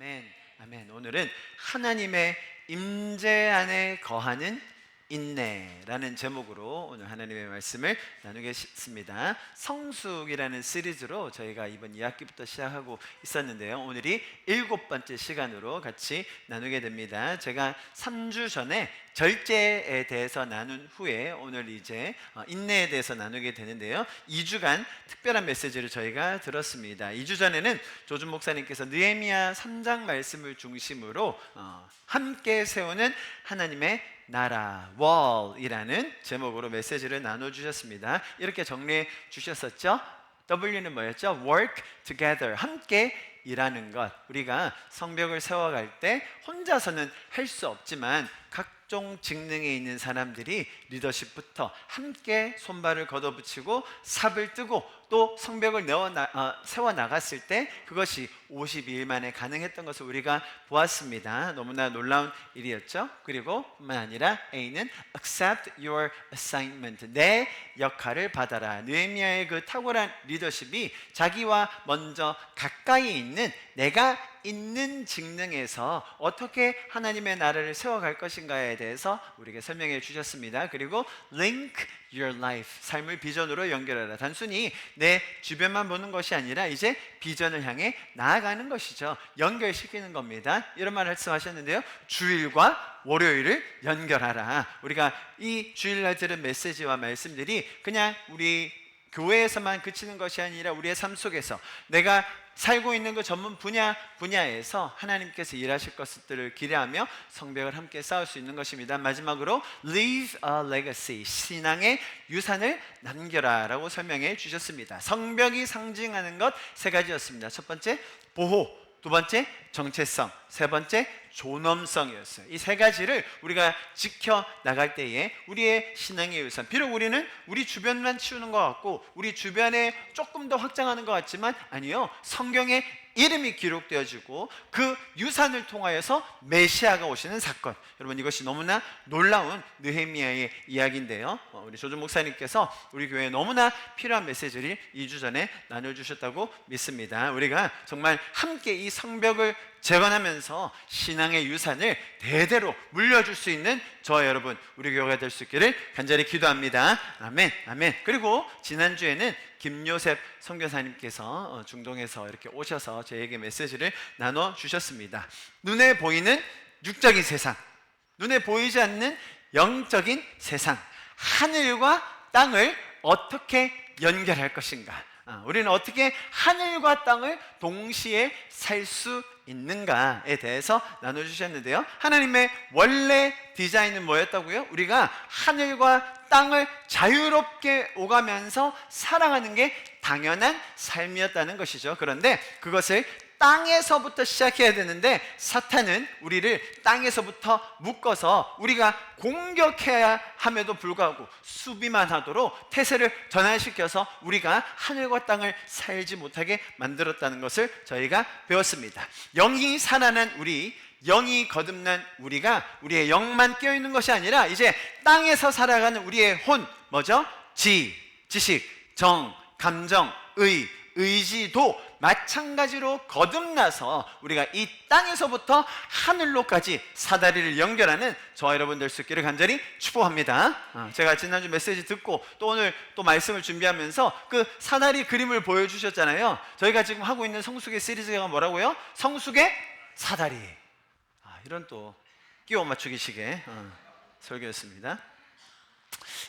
아멘, 아멘. 오늘은 하나님의 임재 안에 거하는 인내라는 제목으로 오늘 하나님의 말씀을 나누겠습니다. 성숙이라는 시리즈로 저희가 이번 2학기부터 시작하고 있었는데요, 오늘이 7번째 시간으로 같이 나누게 됩니다. 제가 3주 전에 절제에 대해서 나눈 후에 오늘 이제 인내에 대해서 나누게 되는데요, 2주간 특별한 메시지를 저희가 들었습니다. 2주 전에는 조준 목사님께서 느헤미야 3장 말씀을 중심으로 함께 세우는 하나님의 나라, 월이라는 제목으로 메시지를 나눠주셨습니다. 이렇게 정리해 주셨었죠? W는 뭐였죠? Work together, 함께 일하는 것. 우리가 성벽을 세워갈 때 혼자서는 할 수 없지만 각종 직능에 있는 사람들이 리더십부터 함께 손발을 걷어붙이고 삽을 뜨고 또 성벽을 세워나갔을 때 그것이 52일 만에 가능했던 것을 우리가 보았습니다. 너무나 놀라운 일이었죠. 그리고 뿐만 아니라 A는 accept your assignment, 내 역할을 받아라. 느헤미야의 그 탁월한 리더십이 자기와 먼저 가까이 있는 내가 있는 직능에서 어떻게 하나님의 나라를 세워갈 것인가에 대해서 우리에게 설명해 주셨습니다. 그리고 link your life, 삶을 비전으로 연결하라. 단순히 내 주변만 보는 것이 아니라 이제 비전을 향해 나아가는 것이죠. 연결시키는 겁니다. 이런 말 말씀하셨는데요, 주일과 월요일을 연결하라. 우리가 이 주일날 들은 메시지와 말씀들이 그냥 우리 교회에서만 그치는 것이 아니라 우리의 삶 속에서 내가 살고 있는 그 전문 분야에서 하나님께서 일하실 것들을 기대하며 성벽을 함께 쌓을 수 있는 것입니다. 마지막으로 leave a legacy, 신앙의 유산을 남겨라 라고 설명해 주셨습니다. 성벽이 상징하는 것 3가지였습니다. 첫 번째, 보호. 두 번째, 정체성. 세 번째, 존엄성이었어요. 이 3가지를 우리가 지켜나갈 때에 우리의 신앙의 유산, 비록 우리는 우리 주변만 치우는 것 같고 우리 주변에 조금 더 확장하는 것 같지만 아니요, 성경에 이름이 기록되어지고 그 유산을 통하여서 메시아가 오시는 사건, 여러분 이것이 너무나 놀라운 느헤미야의 이야기인데요, 우리 조준 목사님께서 우리 교회에 너무나 필요한 메시지를 2주 전에 나눠주셨다고 믿습니다. 우리가 정말 함께 이 성벽을 재건하면서 신앙의 유산을 대대로 물려줄 수 있는 저와 여러분, 우리 교회가 될 수 있기를 간절히 기도합니다. 아멘, 아멘. 그리고 지난주에는 김요셉 선교사님께서 중동에서 이렇게 오셔서 저에게 메시지를 나눠주셨습니다. 눈에 보이는 육적인 세상, 눈에 보이지 않는 영적인 세상, 하늘과 땅을 어떻게 연결할 것인가, 우리는 어떻게 하늘과 땅을 동시에 살 수 있는가에 대해서 나눠주셨는데요, 하나님의 원래 디자인은 뭐였다고요? 우리가 하늘과 땅을 자유롭게 오가면서 살아가는 게 당연한 삶이었다는 것이죠. 그런데 그것을 땅에서부터 시작해야 되는데 사탄은 우리를 땅에서부터 묶어서 우리가 공격해야 함에도 불구하고 수비만 하도록 태세를 전환시켜서 우리가 하늘과 땅을 살지 못하게 만들었다는 것을 저희가 배웠습니다. 영이 살아난 우리, 영이 거듭난 우리가 우리의 영만 깨어있는 것이 아니라 이제 땅에서 살아가는 우리의 혼, 뭐죠? 지식, 정, 감정, 의지도 마찬가지로 거듭나서 우리가 이 땅에서부터 하늘로까지 사다리를 연결하는 저와 여러분 될 수 있기를 간절히 축복합니다. 제가 지난주 메시지 듣고 또 오늘 또 말씀을 준비하면서 그 사다리 그림을 보여주셨잖아요. 저희가 지금 하고 있는 성숙의 시리즈가 뭐라고요? 성숙의 사다리. 이런 또 끼워 맞추기식의 설교였습니다.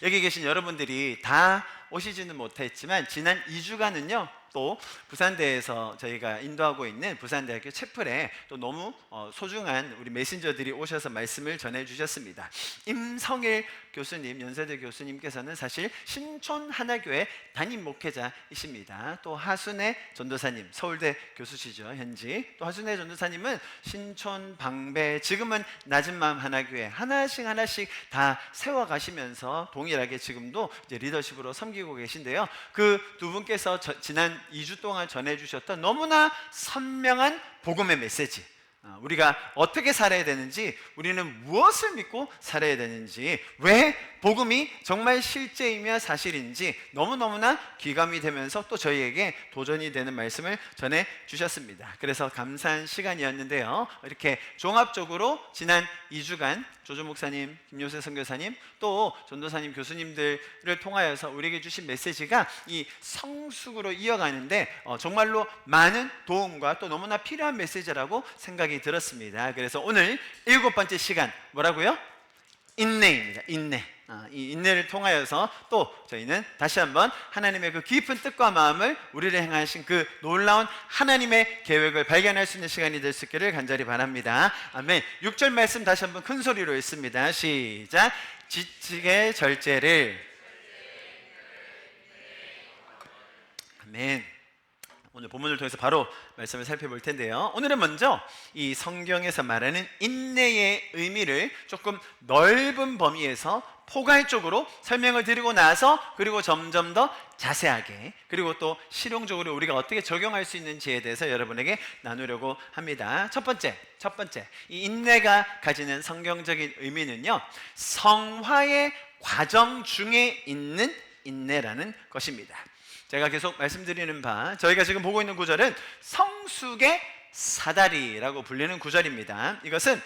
여기 계신 여러분들이 다 오시지는 못했지만 지난 2주간은요 또 부산대에서 저희가 인도하고 있는 부산대학교 채플에 또 너무 소중한 우리 메신저들이 오셔서 말씀을 전해주셨습니다. 임성일 교수님, 연세대 교수님께서는 사실 신촌 하나교회 담임 목회자이십니다. 또 하순애 전도사님, 서울대 교수시죠, 현지. 또 하순애 전도사님은 신촌, 방배, 지금은 낮은마음 하나교회 하나씩 다 세워가시면서 동일하게 지금도 이제 리더십으로 섬기고 계신데요, 그 두 분께서 지난 2주 동안 전해주셨던 너무나 선명한 복음의 메시지, 우리가 어떻게 살아야 되는지, 우리는 무엇을 믿고 살아야 되는지, 왜 복음이 정말 실제이며 사실인지 너무너무나 귀감이 되면서 또 저희에게 도전이 되는 말씀을 전해 주셨습니다. 그래서 감사한 시간이었는데요, 이렇게 종합적으로 지난 2주간 조조 목사님, 김요세 선교사님, 또 전도사님, 교수님들을 통하여서 우리에게 주신 메시지가 이 성숙으로 이어가는데 정말로 많은 도움과 또 너무나 필요한 메시지라고 생각이 들었습니다. 그래서 오늘 7번째 시간 뭐라고요? 인내입니다. 인내. 이 인내를 통하여서 또 저희는 다시 한번 하나님의 그 깊은 뜻과 마음을 우리를 향하신 그 놀라운 하나님의 계획을 발견할 수 있는 시간이 될 수 있기를 간절히 바랍니다. 아멘. 6절 말씀 다시 한번 큰 소리로 읽습니다. 시작. 지식의 절제를. 아멘. 오늘 본문을 통해서 바로 말씀을 살펴볼 텐데요, 오늘은 먼저 이 성경에서 말하는 인내의 의미를 조금 넓은 범위에서 포괄적으로 설명을 드리고 나서 그리고 점점 더 자세하게 그리고 또 실용적으로 우리가 어떻게 적용할 수 있는지에 대해서 여러분에게 나누려고 합니다. 첫 번째 이 인내가 가지는 성경적인 의미는요, 성화의 과정 중에 있는 인내라는 것입니다. 제가 계속 말씀드리는 바, 저희가 지금 보고 있는 구절은 성숙의 사다리라고 불리는 구절입니다. 이것은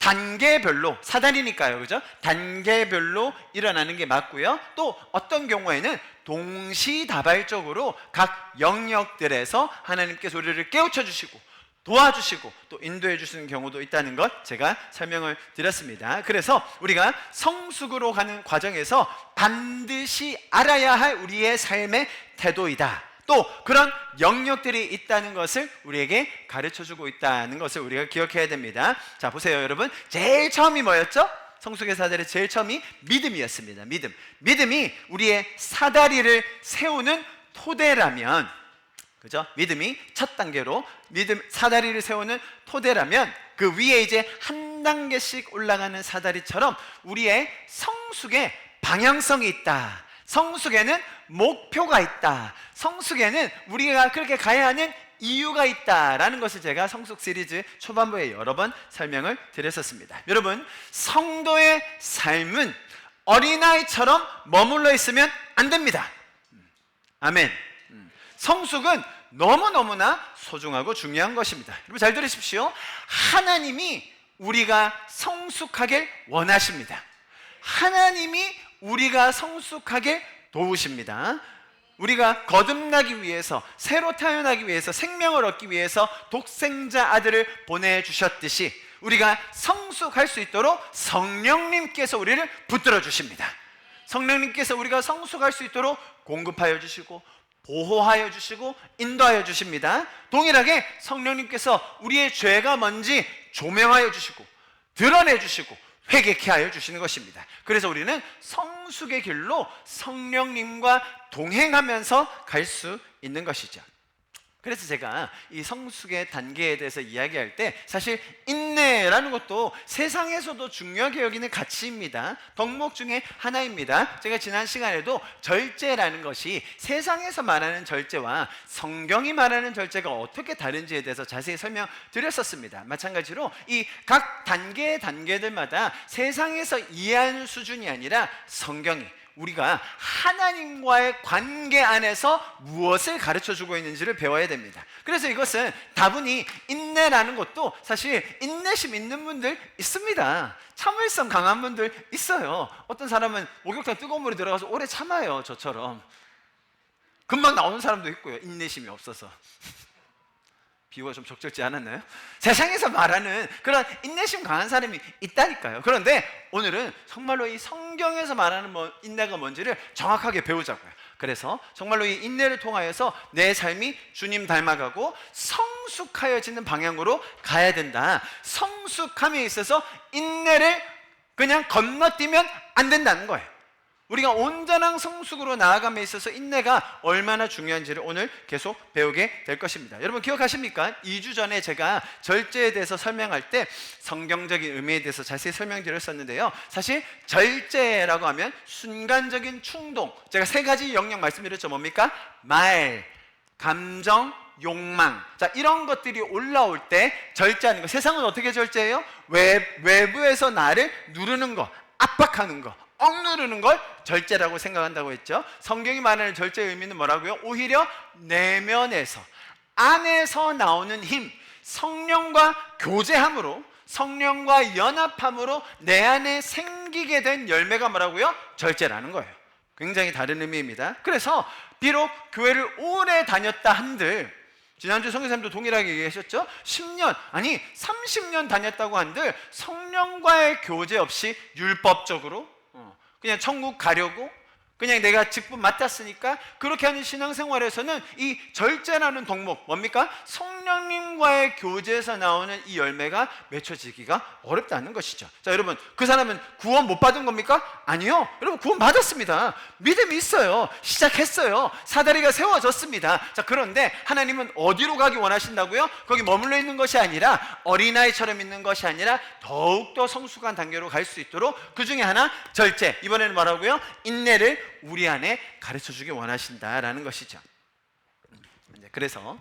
단계별로, 사다리니까요, 그죠? 단계별로 일어나는 게 맞고요, 또 어떤 경우에는 동시다발적으로 각 영역들에서 하나님께서 우리를 깨우쳐 주시고 도와주시고 또 인도해 주시는 경우도 있다는 것 제가 설명을 드렸습니다. 그래서 우리가 성숙으로 가는 과정에서 반드시 알아야 할 우리의 삶의 태도이다, 또 그런 영역들이 있다는 것을 우리에게 가르쳐주고 있다는 것을 우리가 기억해야 됩니다. 자, 보세요 여러분, 제일 처음이 뭐였죠? 성숙의 사다리 제일 처음이 믿음이었습니다. 믿음이 우리의 사다리를 세우는 토대라면, 그죠? 믿음이 첫 단계로 믿음 사다리를 세우는 토대라면 그 위에 이제 한 단계씩 올라가는 사다리처럼 우리의 성숙의 방향성이 있다, 성숙에는 목표가 있다, 성숙에는 우리가 그렇게 가야 하는 이유가 있다라는 것을 제가 성숙 시리즈 초반부에 여러 번 설명을 드렸었습니다. 여러분, 성도의 삶은 어린아이처럼 머물러 있으면 안 됩니다. 아멘. 성숙은 너무너무나 소중하고 중요한 것입니다. 여러분 잘 들으십시오. 하나님이 우리가 성숙하길 원하십니다. 하나님이 우리가 성숙하게 도우십니다. 우리가 거듭나기 위해서, 새로 태어나기 위해서, 생명을 얻기 위해서 독생자 아들을 보내주셨듯이 우리가 성숙할 수 있도록 성령님께서 우리를 붙들어 주십니다. 성령님께서 우리가 성숙할 수 있도록 공급하여 주시고 보호하여 주시고 인도하여 주십니다. 동일하게 성령님께서 우리의 죄가 뭔지 조명하여 주시고 드러내 주시고 회개케 하여 주시는 것입니다. 그래서 우리는 성숙의 길로 성령님과 동행하면서 갈 수 있는 것이죠. 그래서 제가 이 성숙의 단계에 대해서 이야기할 때 사실 인내라는 것도 세상에서도 중요하게 여기는 가치입니다. 덕목 중에 하나입니다. 제가 지난 시간에도 절제라는 것이 세상에서 말하는 절제와 성경이 말하는 절제가 어떻게 다른지에 대해서 자세히 설명드렸었습니다. 마찬가지로 이 각 단계들마다 세상에서 이해하는 수준이 아니라 성경이 우리가 하나님과의 관계 안에서 무엇을 가르쳐주고 있는지를 배워야 됩니다. 그래서 이것은 다분히 인내라는 것도 사실 인내심 있는 분들 있습니다. 참을성 강한 분들 있어요. 어떤 사람은 목욕탕 뜨거운 물에 들어가서 오래 참아요. 저처럼 금방 나오는 사람도 있고요, 인내심이 없어서. 비유가 좀 적절치 않았나요? 세상에서 말하는 그런 인내심 강한 사람이 있다니까요. 그런데 오늘은 정말로 이 성경에서 말하는 인내가 뭔지를 정확하게 배우자고요. 그래서 정말로 이 인내를 통하여서 내 삶이 주님 닮아가고 성숙하여지는 방향으로 가야 된다. 성숙함에 있어서 인내를 그냥 건너뛰면 안 된다는 거예요. 우리가 온전한 성숙으로 나아감에 있어서 인내가 얼마나 중요한지를 오늘 계속 배우게 될 것입니다. 여러분 기억하십니까? 2주 전에 제가 절제에 대해서 설명할 때 성경적인 의미에 대해서 자세히 설명드렸었는데요, 사실 절제라고 하면 순간적인 충동, 제가 3가지 영역 말씀드렸죠. 뭡니까? 말, 감정, 욕망. 자, 이런 것들이 올라올 때 절제하는 거. 세상은 어떻게 절제해요? 외부에서 나를 누르는 거, 압박하는 거, 억누르는 걸 절제라고 생각한다고 했죠. 성경이 말하는 절제의 의미는 뭐라고요? 오히려 내면에서, 안에서 나오는 힘, 성령과 교제함으로, 성령과 연합함으로 내 안에 생기게 된 열매가 뭐라고요? 절제라는 거예요. 굉장히 다른 의미입니다. 그래서 비록 교회를 오래 다녔다 한들, 지난주 성교사님도 동일하게 얘기하셨죠? 10년, 아니 30년 다녔다고 한들 성령과의 교제 없이 율법적으로 그냥 천국 가려고, 그냥 내가 직분 맡았으니까 그렇게 하는 신앙생활에서는 이 절제라는 덕목, 뭡니까? 성령님과의 교제에서 나오는 이 열매가 맺혀지기가 어렵다는 것이죠. 자, 여러분, 그 사람은 구원 못 받은 겁니까? 아니요. 여러분, 구원 받았습니다. 믿음이 있어요. 시작했어요. 사다리가 세워졌습니다. 자, 그런데 하나님은 어디로 가기 원하신다고요? 거기 머물러 있는 것이 아니라, 어린아이처럼 있는 것이 아니라 더욱더 성숙한 단계로 갈 수 있도록 그 중에 하나, 절제, 이번에는 뭐라고요? 인내를 우리 안에 가르쳐주기 원하신다라는 것이죠. 그래서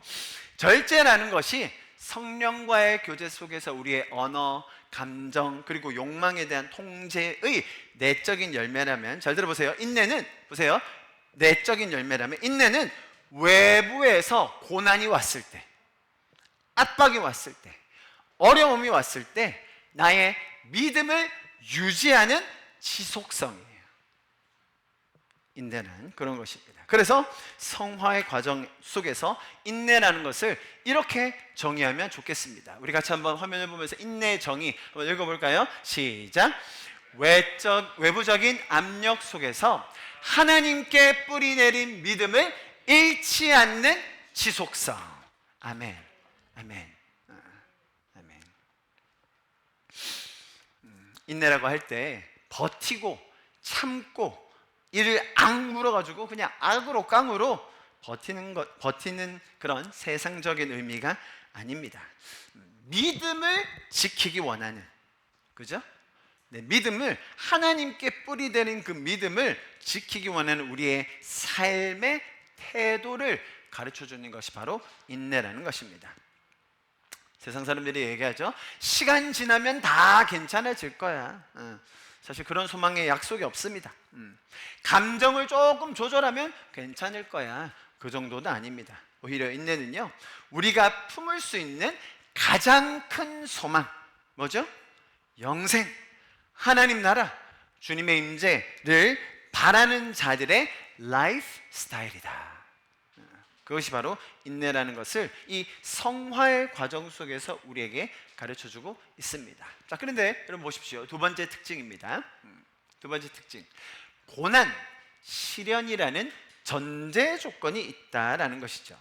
절제라는 것이 성령과의 교제 속에서 우리의 언어, 감정, 그리고 욕망에 대한 통제의 내적인 열매라면, 잘 들어보세요. 인내는, 보세요, 내적인 열매라면, 인내는 외부에서 고난이 왔을 때, 압박이 왔을 때, 어려움이 왔을 때 나의 믿음을 유지하는 지속성이에요. 인내는 그런 것입니다. 그래서 성화의 과정 속에서 인내라는 것을 이렇게 정의하면 좋겠습니다. 우리 같이 한번 화면을 보면서 인내의 정의 한번 읽어볼까요? 시작. 외부적인 압력 속에서 하나님께 뿌리내린 믿음을 잃지 않는 지속성. 아멘. 아멘. 아멘. 인내라고 할 때 버티고 참고 이를 악물어가지고 그냥 악으로 깡으로 버티는 그런 세상적인 의미가 아닙니다. 믿음을 지키기 원하는, 그죠? 네, 믿음을, 하나님께 뿌리대는 그 믿음을 지키기 원하는 우리의 삶의 태도를 가르쳐주는 것이 바로 인내라는 것입니다. 세상 사람들이 얘기하죠. 시간 지나면 다 괜찮아질 거야. 사실 그런 소망에 약속이 없습니다. 감정을 조금 조절하면 괜찮을 거야. 그 정도는 아닙니다. 오히려 인내는요, 우리가 품을 수 있는 가장 큰 소망, 뭐죠? 영생, 하나님 나라, 주님의 임재를 바라는 자들의 라이프 스타일이다. 그것이 바로 인내라는 것을 이 성화의 과정 속에서 우리에게 가르쳐주고 있습니다. 자, 그런데 여러분 보십시오. 두 번째 특징입니다. 두 번째 특징, 고난, 시련이라는 전제 조건이 있다라는 것이죠.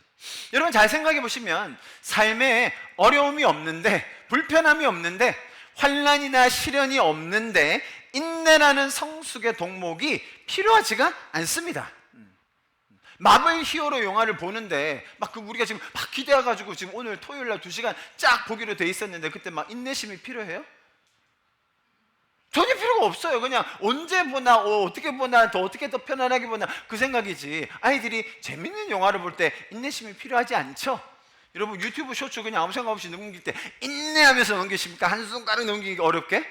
여러분 잘 생각해 보시면 삶에 어려움이 없는데, 불편함이 없는데, 환난이나 시련이 없는데 인내라는 성숙의 덕목이 필요하지가 않습니다. 마블 히어로 영화를 보는데 우리가 지금 막 기대해가지고 지금 오늘 토요일 날 2시간 쫙 보기로 돼 있었는데 그때 막 인내심이 필요해요? 전혀 필요가 없어요. 그냥 언제 보나, 어떻게 보나, 어떻게 더 편안하게 보나, 그 생각이지. 아이들이 재밌는 영화를 볼 때 인내심이 필요하지 않죠? 여러분 유튜브 쇼츠 그냥 아무 생각 없이 넘길 때 인내하면서 넘기십니까? 한순간에 넘기기 어렵게?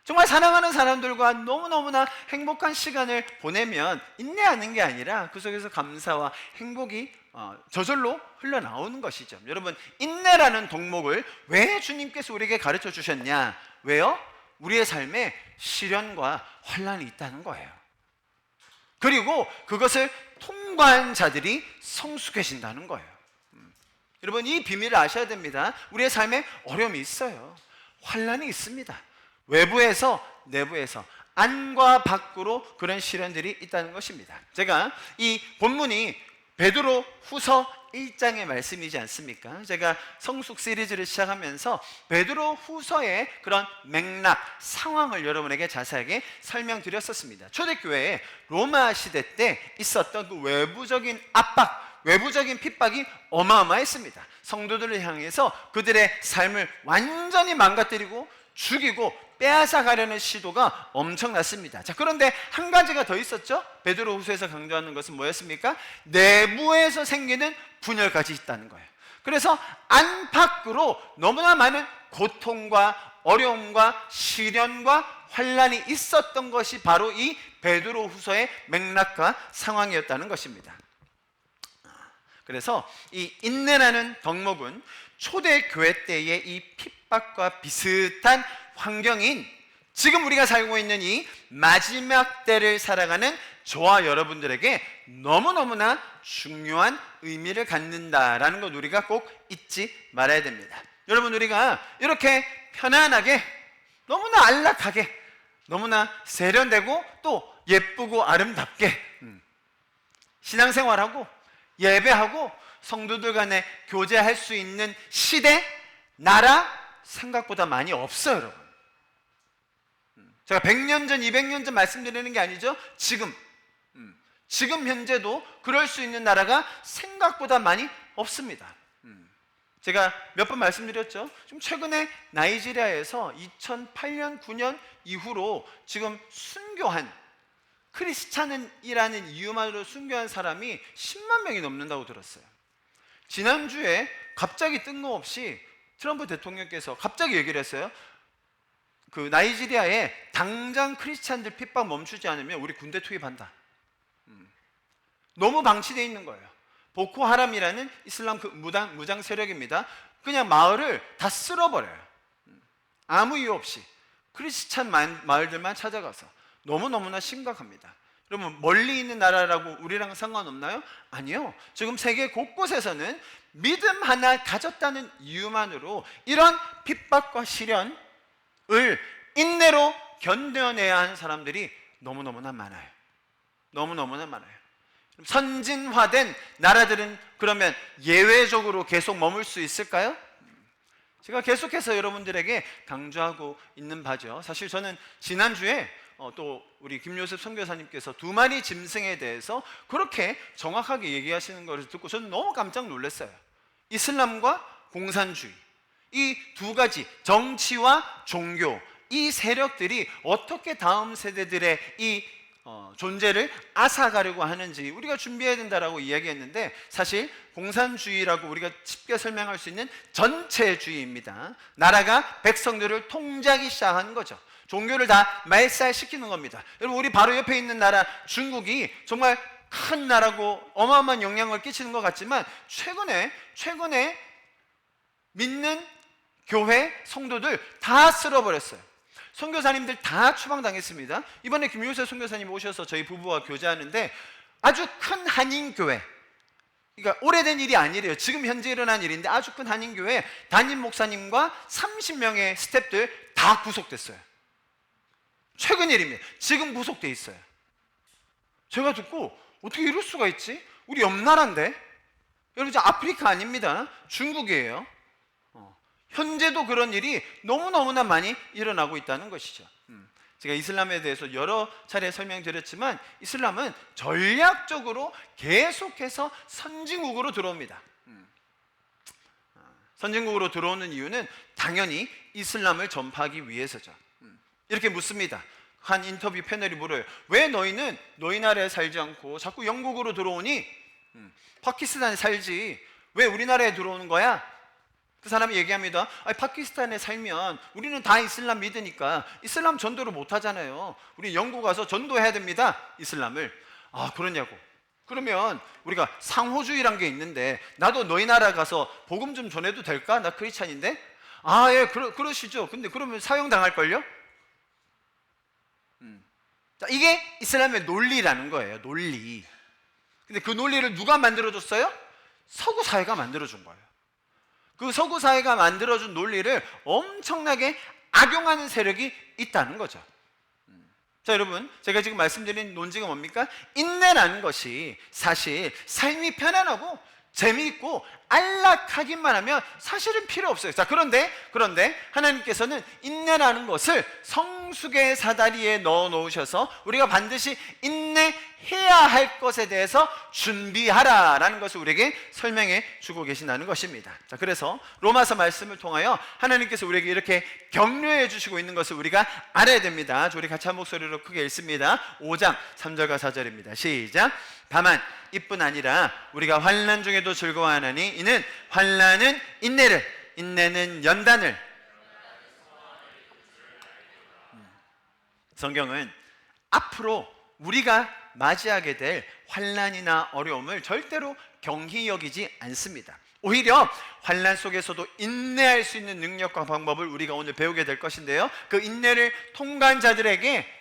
정말 사랑하는 사람들과 너무너무나 행복한 시간을 보내면 인내하는 게 아니라 그 속에서 감사와 행복이 저절로 흘러나오는 것이죠. 여러분, 인내라는 덕목을 왜 주님께서 우리에게 가르쳐 주셨냐? 왜요? 우리의 삶에 시련과 환난이 있다는 거예요. 그리고 그것을 통과한 자들이 성숙해진다는 거예요. 여러분, 이 비밀을 아셔야 됩니다. 우리의 삶에 어려움이 있어요. 환난이 있습니다. 외부에서 내부에서, 안과 밖으로 그런 시련들이 있다는 것입니다. 제가 이 본문이 베드로 후서 1장의 말씀이지 않습니까? 제가 성숙 시리즈를 시작하면서 베드로 후서의 그런 맥락, 상황을 여러분에게 자세하게 설명드렸었습니다. 초대교회에 로마 시대 때 있었던 그 외부적인 압박, 외부적인 핍박이 어마어마했습니다. 성도들을 향해서 그들의 삶을 완전히 망가뜨리고 죽이고 빼앗아 가려는 시도가 엄청났습니다. 자, 그런데 한 가지가 더 있었죠. 베드로 후서에서 강조하는 것은 뭐였습니까? 내부에서 생기는 분열까지 있다는 거예요. 그래서 안팎으로 너무나 많은 고통과 어려움과 시련과 환난이 있었던 것이 바로 이 베드로후서의 맥락과 상황이었다는 것입니다. 그래서 이 인내라는 덕목은 초대 교회 때의 이 핍박과 비슷한 환경인 지금 우리가 살고 있는 이 마지막 때를 살아가는 저와 여러분들에게 너무너무나 중요한 의미를 갖는다라는 것 우리가 꼭 잊지 말아야 됩니다. 여러분, 우리가 이렇게 편안하게 너무나 안락하게 너무나 세련되고 또 예쁘고 아름답게 신앙생활하고 예배하고 성도들 간에 교제할 수 있는 시대, 나라 생각보다 많이 없어요, 여러분. 제가 100년 전, 200년 전 말씀드리는 게 아니죠. 지금 현재도 그럴 수 있는 나라가 생각보다 많이 없습니다. 제가 몇 번 말씀드렸죠. 지금 최근에 나이지리아에서 2008년, 9년 이후로 지금 순교한 크리스찬이라는 이유만으로 순교한 사람이 10만 명이 넘는다고 들었어요. 지난주에 갑자기 뜬금없이 트럼프 대통령께서 갑자기 얘기를 했어요. 그 나이지리아에 당장 크리스찬들 핍박 멈추지 않으면 우리 군대 투입한다. 너무 방치되어 있는 거예요. 보코하람이라는 이슬람 그 무장 세력입니다. 그냥 마을을 다 쓸어버려요. 아무 이유 없이 크리스찬 마을들만 찾아가서 너무너무나 심각합니다. 그러면 멀리 있는 나라라고 우리랑 상관없나요? 아니요. 지금 세계 곳곳에서는 믿음 하나 가졌다는 이유만으로 이런 핍박과 시련을 인내로 견뎌내야 하는 사람들이 너무너무나 많아요. 너무너무나 많아요. 선진화된 나라들은 그러면 예외적으로 계속 머물 수 있을까요? 제가 계속해서 여러분들에게 강조하고 있는 바죠. 사실 저는 지난주에 또 우리 김요셉 선교사님께서 2마리 짐승에 대해서 그렇게 정확하게 얘기하시는 것을 듣고 저는 너무 깜짝 놀랐어요. 이슬람과 공산주의, 이 두 가지 정치와 종교, 이 세력들이 어떻게 다음 세대들의 이 존재를 앗아가려고 하는지 우리가 준비해야 된다라고 이야기했는데, 사실 공산주의라고 우리가 쉽게 설명할 수 있는 전체주의입니다. 나라가 백성들을 통제하기 시작한 거죠. 종교를 다 말살시키는 겁니다. 여러분, 우리 바로 옆에 있는 나라 중국이 정말 큰 나라고 어마어마한 영향을 끼치는 것 같지만 최근에 믿는 교회 성도들 다 쓸어버렸어요. 선교사님들 다 추방당했습니다. 이번에 김효세 선교사님 오셔서 저희 부부와 교제하는데 아주 큰 한인교회, 그러니까 오래된 일이 아니래요. 지금 현재 일어난 일인데 아주 큰 한인교회 담임 목사님과 30명의 스태프들 다 구속됐어요. 최근 일입니다. 지금 구속돼 있어요. 제가 듣고 어떻게 이럴 수가 있지? 우리 옆 나라인데? 여러분, 저 아프리카 아닙니다. 중국이에요. 현재도 그런 일이 너무너무나 많이 일어나고 있다는 것이죠. 제가 이슬람에 대해서 여러 차례 설명드렸지만 이슬람은 전략적으로 계속해서 선진국으로 들어옵니다. 선진국으로 들어오는 이유는 당연히 이슬람을 전파하기 위해서죠. 이렇게 묻습니다. 한 인터뷰 패널이 물어요. 왜 너희는 너희 나라에 살지 않고 자꾸 영국으로 들어오니? 파키스탄에 살지 왜 우리나라에 들어오는 거야? 그 사람이 얘기합니다. 파키스탄에 살면 우리는 다 이슬람 믿으니까 이슬람 전도를 못 하잖아요. 우리 영국 가서 전도해야 됩니다, 이슬람을. 아, 그러냐고. 그러면 우리가 상호주의란 게 있는데 나도 너희 나라 가서 복음 좀 전해도 될까? 나 크리스찬인데. 아, 예, 그러시죠. 근데 그러면 사형당할걸요? 자, 이게 이슬람의 논리라는 거예요. 논리. 근데 그 논리를 누가 만들어줬어요? 서구 사회가 만들어준 거예요. 그 서구 사회가 만들어준 논리를 엄청나게 악용하는 세력이 있다는 거죠. 자, 여러분, 제가 지금 말씀드린 논지가 뭡니까? 인내라는 것이 사실 삶이 편안하고 재미있고 안락하기만 하면 사실은 필요 없어요. 자, 그런데 하나님께서는 인내라는 것을 성숙의 사다리에 넣어 놓으셔서 우리가 반드시 인내해야 할 것에 대해서 준비하라라는 것을 우리에게 설명해 주고 계신다는 것입니다. 자, 그래서 로마서 말씀을 통하여 하나님께서 우리에게 이렇게 격려해 주시고 있는 것을 우리가 알아야 됩니다. 우리 같이 한 목소리로 크게 읽습니다. 5장 3절과 4절입니다. 시작. 다만 이뿐 아니라 우리가 환난 중에도 즐거워하나니 이는 환난은 인내를, 인내는 연단을. 성경은 앞으로 우리가 맞이하게 될 환난이나 어려움을 절대로 경히 여기지 않습니다. 오히려 환난 속에서도 인내할 수 있는 능력과 방법을 우리가 오늘 배우게 될 것인데요, 그 인내를 통과한 자들에게,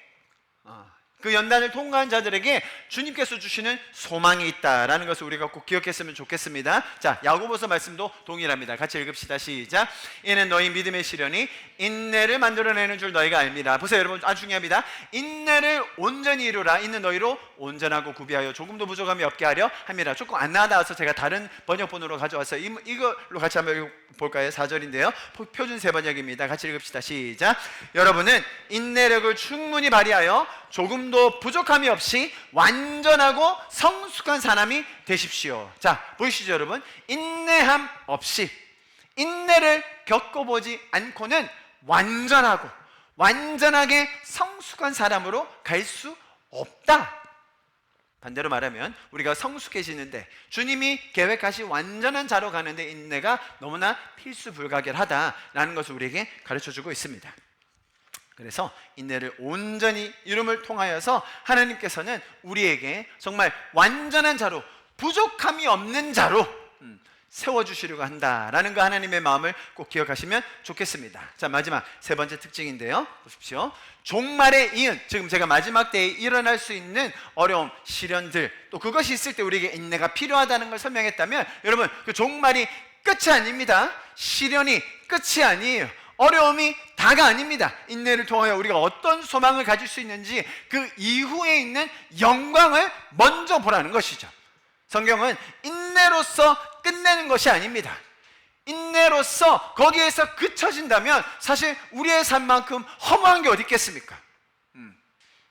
그 연단을 통과한 자들에게 주님께서 주시는 소망이 있다라는 것을 우리가 꼭 기억했으면 좋겠습니다. 자, 야고보서 말씀도 동일합니다. 같이 읽읍시다. 시작. 이는 너희 믿음의 시련이 인내를 만들어내는 줄 너희가 알미라. 보세요 여러분, 아주 중요합니다. 인내를 온전히 이루라. 있는 너희로 온전하고 구비하여 조금도 부족함이 없게 하려 함이라. 조금 안 나와서 제가 다른 번역본으로 가져왔어요. 이걸로 같이 한번 볼까요? 4절인데요 표준 세번역입니다. 같이 읽읍시다. 시작. 여러분은 인내력을 충분히 발휘하여 조금도 부족함이 없이 완전하고 성숙한 사람이 되십시오. 자, 보이시죠 여러분? 인내함 없이, 인내를 겪어보지 않고는 완전하고 완전하게 성숙한 사람으로 갈 수 없다. 반대로 말하면 우리가 성숙해지는데, 주님이 계획하신 완전한 자로 가는데 인내가 너무나 필수불가결하다라는 것을 우리에게 가르쳐주고 있습니다. 그래서 인내를 온전히 이룸을 통하여서 하나님께서는 우리에게 정말 완전한 자로, 부족함이 없는 자로 세워주시려고 한다라는 거, 하나님의 마음을 꼭 기억하시면 좋겠습니다. 자, 마지막 세 번째 특징인데요, 보십시오. 종말에 이은, 지금 제가 마지막 때에 일어날 수 있는 어려움, 시련들, 또 그것이 있을 때 우리에게 인내가 필요하다는 걸 설명했다면, 여러분, 그 종말이 끝이 아닙니다. 시련이 끝이 아니에요. 어려움이 다가 아닙니다. 인내를 통하여 우리가 어떤 소망을 가질 수 있는지, 그 이후에 있는 영광을 먼저 보라는 것이죠. 성경은 인내로서 끝내는 것이 아닙니다. 인내로서 거기에서 그쳐진다면 사실 우리의 삶만큼 허무한 게 어디 있겠습니까?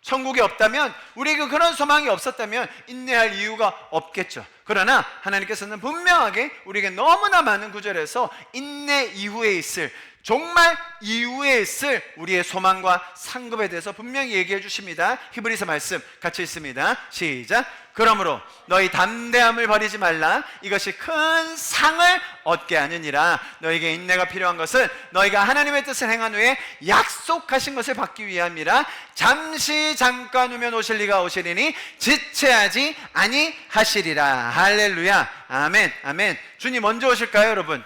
천국이 없다면, 우리에게 그런 소망이 없었다면 인내할 이유가 없겠죠. 그러나 하나님께서는 분명하게 우리에게 너무나 많은 구절에서 인내 이후에 있을, 종말 이후에 있을 우리의 소망과 상급에 대해서 분명히 얘기해 주십니다. 히브리서 말씀 같이 읽습니다. 시작. 그러므로 너희 담대함을 버리지 말라. 이것이 큰 상을 얻게 하느니라. 너에게 인내가 필요한 것은 너희가 하나님의 뜻을 행한 후에 약속하신 것을 받기 위함이라. 잠시 잠깐 후면 오실 이가 오시리니 지체하지 아니하시리라. 할렐루야. 아멘. 아멘. 주님 언제 오실까요 여러분?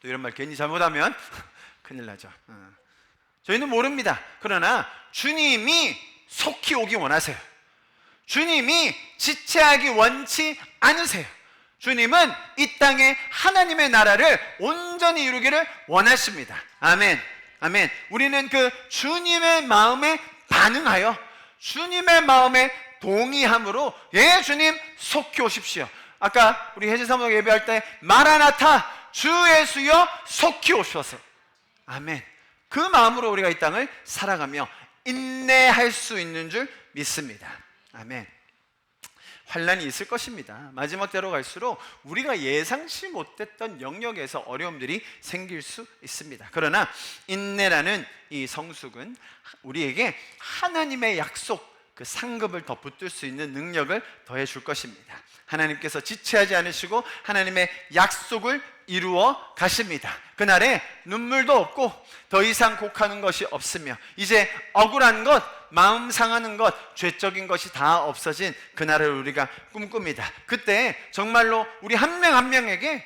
또 이런 말 괜히 잘못하면 큰일 나죠. 저희는 모릅니다. 그러나 주님이 속히 오기 원하세요. 주님이 지체하기 원치 않으세요. 주님은 이 땅에 하나님의 나라를 온전히 이루기를 원하십니다. 아멘. 아멘. 우리는 그 주님의 마음에 반응하여 주님의 마음에 동의함으로, 예 주님 속히 오십시오. 아까 우리 해제사모님 예배할 때 마라나타, 주 예수여 속히 오셔서, 아멘. 그 마음으로 우리가 이 땅을 살아가며 인내할 수 있는 줄 믿습니다. 아멘. 환난이 있을 것입니다. 마지막 때로 갈수록 우리가 예상치 못했던 영역에서 어려움들이 생길 수 있습니다. 그러나 인내라는 이 성숙은 우리에게 하나님의 약속, 그 상급을 더 붙들 수 있는 능력을 더해 줄 것입니다. 하나님께서 지체하지 않으시고 하나님의 약속을 이루어 가십니다. 그날에 눈물도 없고 더 이상 곡하는 것이 없으며, 이제 억울한 것, 마음 상하는 것, 죄적인 것이 다 없어진 그날을 우리가 꿈꿉니다. 그때 정말로 우리 한 명 한 명에게,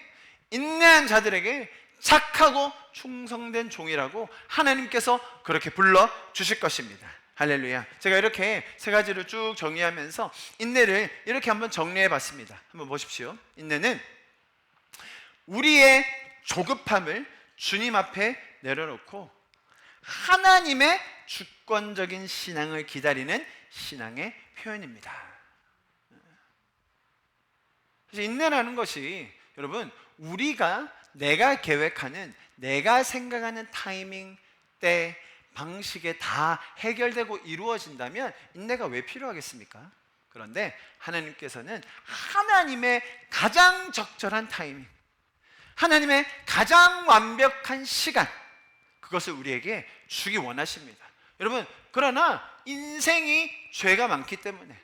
인내한 자들에게 착하고 충성된 종이라고 하나님께서 그렇게 불러 주실 것입니다. 할렐루야. 제가 이렇게 세 가지를 쭉 정리하면서 인내를 이렇게 한번 정리해 봤습니다. 한번 보십시오. 인내는 우리의 조급함을 주님 앞에 내려놓고 하나님의 주권적인 신앙을 기다리는 신앙의 표현입니다. 그래서 인내라는 것이, 여러분, 내가 계획하는, 내가 생각하는 타이밍, 때, 방식에 다 해결되고 이루어진다면 인내가 왜 필요하겠습니까? 그런데 하나님께서는 하나님의 가장 적절한 타이밍, 하나님의 가장 완벽한 시간, 그것을 우리에게 주기 원하십니다. 여러분, 그러나 인생이 죄가 많기 때문에,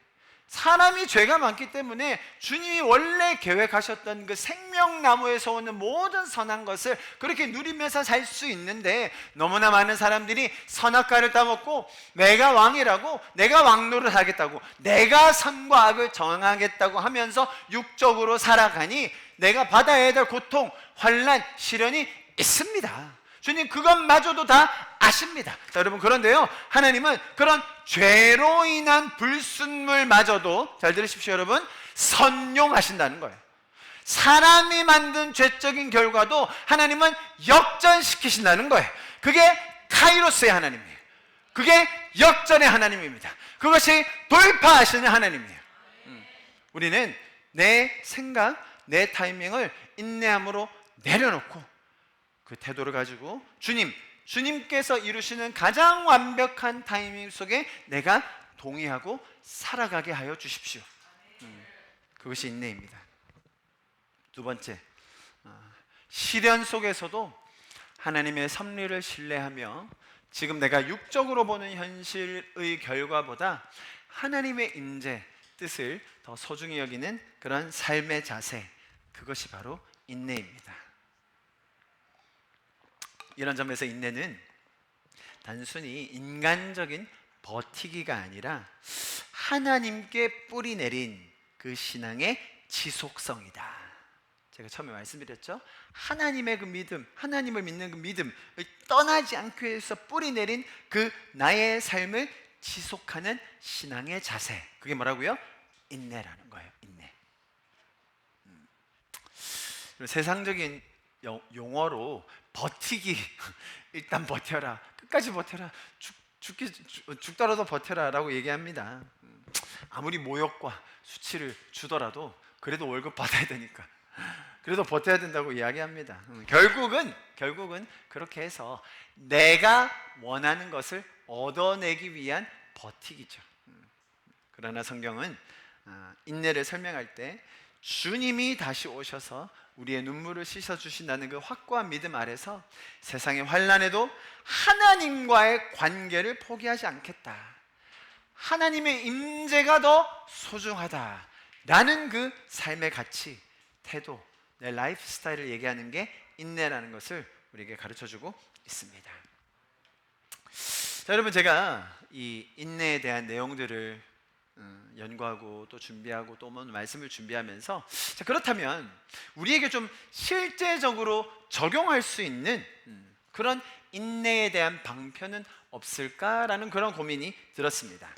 사람이 죄가 많기 때문에 주님이 원래 계획하셨던 그 생명나무에서 오는 모든 선한 것을 그렇게 누리면서 살 수 있는데, 너무나 많은 사람들이 선악과를 따먹고 내가 왕이라고, 내가 왕노릇 하겠다고, 내가 선과 악을 정하겠다고 하면서 육적으로 살아가니 내가 받아야 될 고통, 환난, 시련이 있습니다. 주님 그것마저도 다 아십니다. 자, 여러분, 그런데요, 하나님은 그런 죄로 인한 불순물마저도, 잘 들으십시오 여러분, 선용하신다는 거예요. 사람이 만든 죄적인 결과도 하나님은 역전시키신다는 거예요. 그게 카이로스의 하나님이에요. 그게 역전의 하나님입니다. 그것이 돌파하시는 하나님이에요. 우리는 내 생각, 내 타이밍을 인내함으로 내려놓고 그 태도를 가지고 주님께서 이루시는 가장 완벽한 타이밍 속에 내가 동의하고 살아가게 하여 주십시오. 그것이 인내입니다. 두 번째, 시련 속에서도 하나님의 섭리를 신뢰하며 지금 내가 육적으로 보는 현실의 결과보다 하나님의 인재, 뜻을 더 소중히 여기는 그런 삶의 자세, 그것이 바로 인내입니다. 이런 점에서 인내는 단순히 인간적인 버티기가 아니라 하나님께 뿌리 내린 그 신앙의 지속성이다. 제가 처음에 말씀드렸죠. 하나님의 그 믿음, 하나님을 믿는 그 믿음을 떠나지 않기 위해서 뿌리 내린 그 나의 삶을 지속하는 신앙의 자세, 그게 뭐라고요? 인내라는 거예요. 인내. 세상적인 용어로 버티기, 일단 버텨라, 끝까지 버텨라, 죽더라도 버텨라 라고 얘기합니다. 아무리 모욕과 수치를 주더라도 그래도 월급 받아야 되니까 그래도 버텨야 된다고 이야기합니다. 결국은 그렇게 해서 내가 원하는 것을 얻어내기 위한 버티기죠. 그러나 성경은 인내를 설명할 때 주님이 다시 오셔서 우리의 눈물을 씻어주신다는 그 확고한 믿음 아래서 세상의 환난에도 하나님과의 관계를 포기하지 않겠다, 하나님의 임재가 더 소중하다라는 그 삶의 가치, 태도, 내 라이프 스타일을 얘기하는 게 인내라는 것을 우리에게 가르쳐주고 있습니다. 자, 여러분, 제가 이 인내에 대한 내용들을 연구하고 또 준비하고 또 말씀을 준비하면서, 자, 그렇다면 우리에게 좀 실제적으로 적용할 수 있는 그런 인내에 대한 방편은 없을까라는 그런 고민이 들었습니다.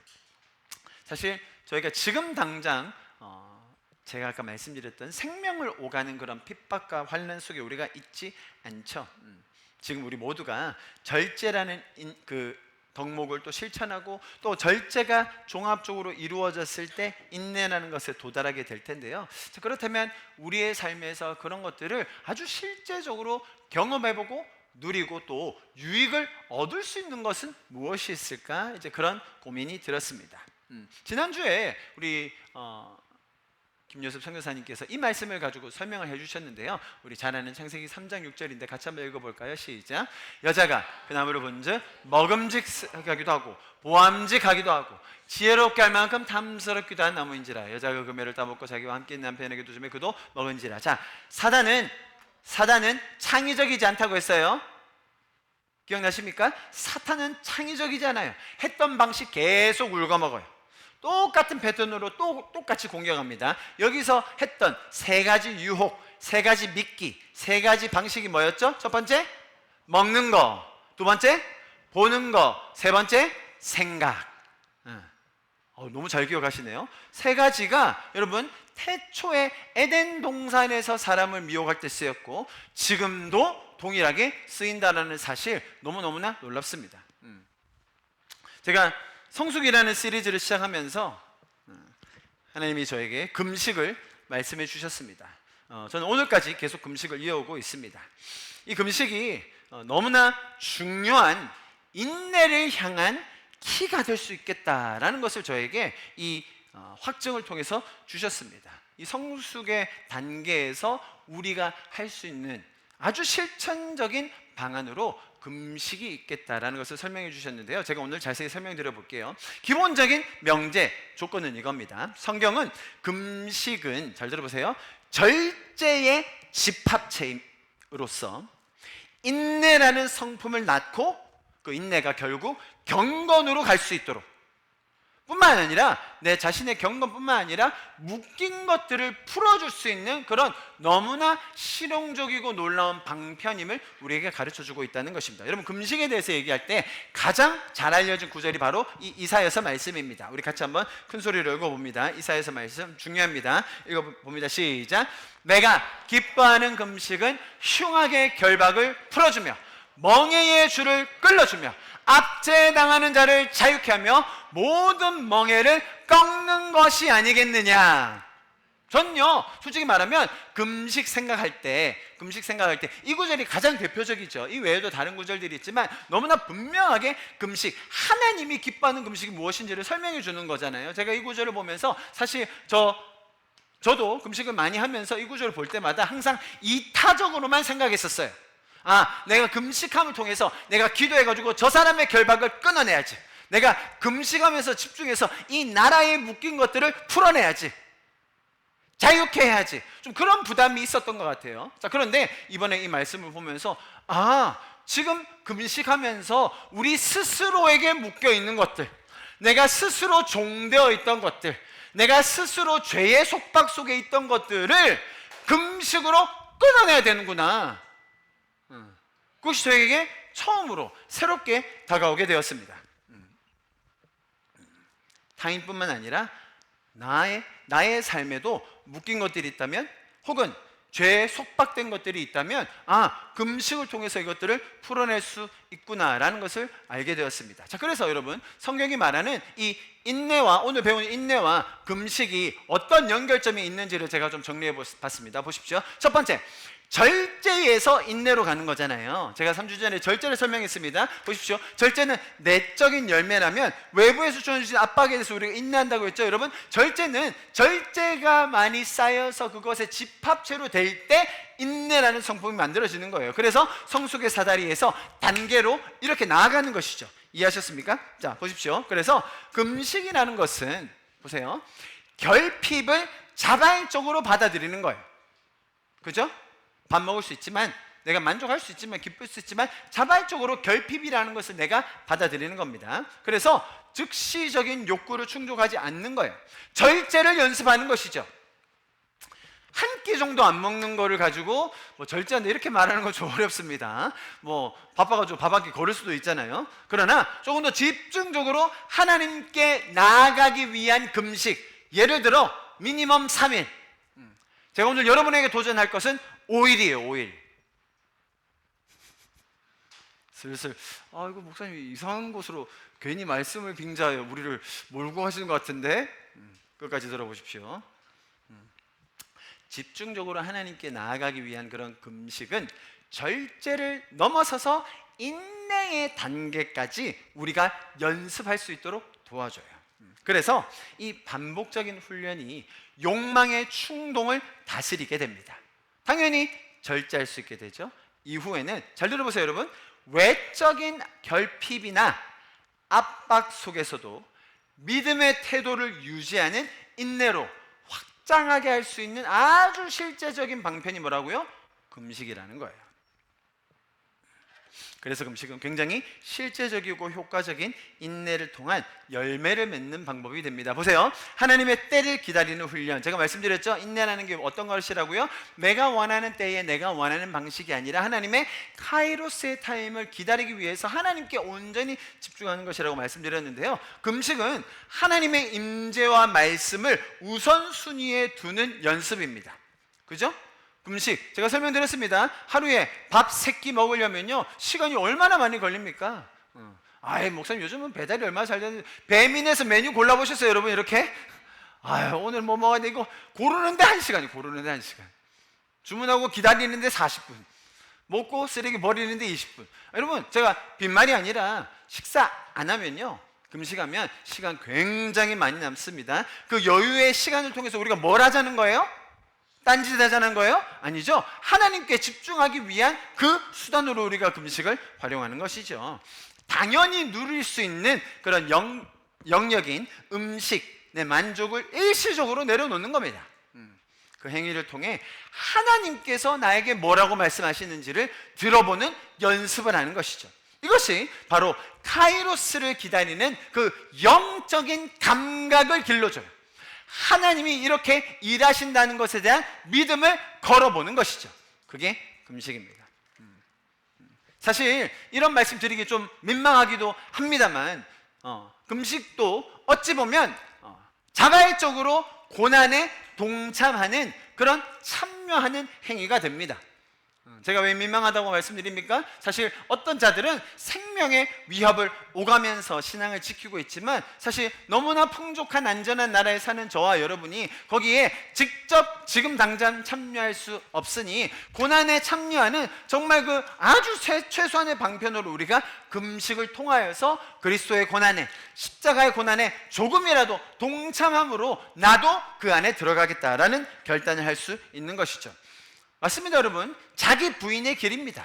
사실 저희가 지금 당장 제가 아까 말씀드렸던 생명을 오가는 그런 핍박과 환난 속에 우리가 있지 않죠. 지금 우리 모두가 절제라는 그 덕목을 또 실천하고 또 절제가 종합적으로 이루어졌을 때 인내라는 것에 도달하게 될 텐데요. 자, 그렇다면 우리의 삶에서 그런 것들을 아주 실제적으로 경험해보고 누리고 또 유익을 얻을 수 있는 것은 무엇이 있을까? 이제 그런 고민이 들었습니다. 지난주에 우리 김요섭 선교사님께서 이 말씀을 가지고 설명을 해주셨는데요. 우리 잘 아는 창세기 3장 6절인데 같이 한번 읽어볼까요? 시작. 여자가 그 나무를 본즉 먹음직하기도 하고 보암직하기도 하고 지혜롭게 할 만큼 탐스럽기도 한 나무인지라. 여자가 그 매를 따먹고 자기와 함께 있는 남편에게도 주매 그도 먹은지라. 자, 사단은 창의적이지 않다고 했어요. 기억나십니까? 사탄은 창의적이지 않아요. 했던 방식 계속 울거먹어요. 똑같은 패턴으로 똑같이 공격합니다. 여기서 했던 세 가지 유혹, 세 가지 미끼, 세 가지 방식이 뭐였죠? 첫 번째, 먹는 거. 두 번째, 보는 거. 세 번째, 생각. 너무 잘 기억하시네요. 세 가지가 여러분 태초에 에덴 동산에서 사람을 미혹할 때 쓰였고 지금도 동일하게 쓰인다는 사실 너무너무나 놀랍습니다. 제가 성숙이라는 시리즈를 시작하면서 하나님이 저에게 금식을 말씀해 주셨습니다. 저는 오늘까지 계속 금식을 이어오고 있습니다. 이 금식이 너무나 중요한 인내를 향한 키가 될 수 있겠다라는 것을 저에게 이 확증을 통해서 주셨습니다. 이 성숙의 단계에서 우리가 할 수 있는 아주 실천적인 방안으로 금식이 있겠다라는 것을 설명해 주셨는데요. 제가 오늘 자세히 설명드려 볼게요. 기본적인 명제 조건은 이겁니다. 성경은 금식은, 잘 들어보세요, 절제의 집합체로서 인내라는 성품을 낳고 그 인내가 결국 경건으로 갈 수 있도록, 뿐만 아니라 내 자신의 경건뿐만 아니라 묶인 것들을 풀어줄 수 있는 그런 너무나 실용적이고 놀라운 방편임을 우리에게 가르쳐주고 있다는 것입니다. 여러분, 금식에 대해서 얘기할 때 가장 잘 알려진 구절이 바로 이 이사야서 말씀입니다. 우리 같이 한번 큰 소리로 읽어봅니다. 이사야서 말씀 중요합니다. 읽어봅니다. 시작. 내가 기뻐하는 금식은 흉악의 결박을 풀어주며 멍에의 줄을 끌어주며 압제당하는 자를 자유케 하며 모든 멍에를 꺾는 것이 아니겠느냐. 전요, 솔직히 말하면 금식 생각할 때 이 구절이 가장 대표적이죠. 이 외에도 다른 구절들이 있지만 너무나 분명하게 금식, 하나님이 기뻐하는 금식이 무엇인지를 설명해 주는 거잖아요. 제가 이 구절을 보면서 사실 저도 금식을 많이 하면서 이 구절을 볼 때마다 항상 이타적으로만 생각했었어요. 내가 금식함을 통해서 내가 기도해가지고 저 사람의 결박을 끊어내야지, 내가 금식하면서 집중해서 이 나라에 묶인 것들을 풀어내야지, 자유케 해야지, 좀 그런 부담이 있었던 것 같아요. 자, 그런데 이번에 이 말씀을 보면서 지금 금식하면서 우리 스스로에게 묶여 있는 것들, 내가 스스로 종되어 있던 것들, 내가 스스로 죄의 속박 속에 있던 것들을 금식으로 끊어내야 되는구나. 그것이 저에게 처음으로 새롭게 다가오게 되었습니다. 타인뿐만 아니라 나의 삶에도 묶인 것들이 있다면, 혹은 죄에 속박된 것들이 있다면 금식을 통해서 이것들을 풀어낼 수 있구나라는 것을 알게 되었습니다. 자, 그래서 여러분, 성경이 말하는 이 인내와, 오늘 배우는 인내와 금식이 어떤 연결점이 있는지를 제가 좀 정리해 봤습니다. 보십시오. 첫 번째, 절제에서 인내로 가는 거잖아요. 제가 3주 전에 절제를 설명했습니다. 보십시오. 절제는 내적인 열매라면 외부에서 주어진 압박에 대해서 우리가 인내한다고 했죠. 여러분, 절제는 절제가 많이 쌓여서 그것의 집합체로 될 때 인내라는 성품이 만들어지는 거예요. 그래서 성숙의 사다리에서 단계로 이렇게 나아가는 것이죠. 이해하셨습니까? 자, 보십시오. 그래서 금식이라는 것은, 보세요, 결핍을 자발적으로 받아들이는 거예요. 그죠? 밥 먹을 수 있지만, 내가 만족할 수 있지만, 기쁠 수 있지만 자발적으로 결핍이라는 것을 내가 받아들이는 겁니다. 그래서 즉시적인 욕구를 충족하지 않는 거예요. 절제를 연습하는 것이죠. 한 끼 정도 안 먹는 거를 가지고 절제한다 이렇게 말하는 건 좀 어렵습니다. 바빠가지고 밥 한 끼 거를 수도 있잖아요. 그러나 조금 더 집중적으로 하나님께 나아가기 위한 금식, 예를 들어 미니멈 3일. 제가 오늘 여러분에게 도전할 것은 5일이에요. 5일. 슬슬 이거 목사님이 이상한 곳으로 괜히 말씀을 빙자하여 우리를 몰고 하시는 것 같은데, 끝까지 들어보십시오. 집중적으로 하나님께 나아가기 위한 그런 금식은 절제를 넘어서서 인내의 단계까지 우리가 연습할 수 있도록 도와줘요. 그래서 이 반복적인 훈련이 욕망의 충동을 다스리게 됩니다. 당연히 절제할 수 있게 되죠. 이후에는, 잘 들어보세요 여러분, 외적인 결핍이나 압박 속에서도 믿음의 태도를 유지하는 인내로 확장하게 할 수 있는 아주 실제적인 방편이 뭐라고요? 금식이라는 거예요. 그래서 금식은 굉장히 실제적이고 효과적인 인내를 통한 열매를 맺는 방법이 됩니다. 보세요. 하나님의 때를 기다리는 훈련. 제가 말씀드렸죠? 인내라는 게 어떤 것이라고요? 내가 원하는 때에 내가 원하는 방식이 아니라 하나님의 카이로스의 타임을 기다리기 위해서 하나님께 온전히 집중하는 것이라고 말씀드렸는데요. 금식은 하나님의 임재와 말씀을 우선순위에 두는 연습입니다. 그죠? 금식, 제가 설명드렸습니다. 하루에 밥 3끼 먹으려면요 시간이 얼마나 많이 걸립니까? 목사님 요즘은 배달이 얼마나 잘 되는데, 배민에서 메뉴 골라보셨어요 여러분? 이렇게 오늘 뭐 먹어야 돼, 이거 고르는데 1시간이, 고르는데 1시간, 주문하고 기다리는데 40분, 먹고 쓰레기 버리는데 20분. 여러분, 제가 빈말이 아니라 식사 안 하면요, 금식하면 시간 굉장히 많이 남습니다. 그 여유의 시간을 통해서 우리가 뭘 하자는 거예요? 딴짓하자는 거예요? 아니죠. 하나님께 집중하기 위한 그 수단으로 우리가 금식을 활용하는 것이죠. 당연히 누릴 수 있는 그런 영역인 음식의 만족을 일시적으로 내려놓는 겁니다. 그 행위를 통해 하나님께서 나에게 뭐라고 말씀하시는지를 들어보는 연습을 하는 것이죠. 이것이 바로 카이로스를 기다리는 그 영적인 감각을 길러줘요. 하나님이 이렇게 일하신다는 것에 대한 믿음을 걸어보는 것이죠. 그게 금식입니다. 사실 이런 말씀 드리기 좀 민망하기도 합니다만 금식도 어찌 보면 자발적으로 고난에 동참하는 그런 참여하는 행위가 됩니다. 제가 왜 민망하다고 말씀드립니까? 사실 어떤 자들은 생명의 위협을 오가면서 신앙을 지키고 있지만 사실 너무나 풍족한 안전한 나라에 사는 저와 여러분이 거기에 직접 지금 당장 참여할 수 없으니 고난에 참여하는 정말 그 아주 최소한의 방편으로 우리가 금식을 통하여서 그리스도의 고난에, 십자가의 고난에 조금이라도 동참함으로 나도 그 안에 들어가겠다라는 결단을 할 수 있는 것이죠. 맞습니다, 여러분. 자기 부인의 길입니다.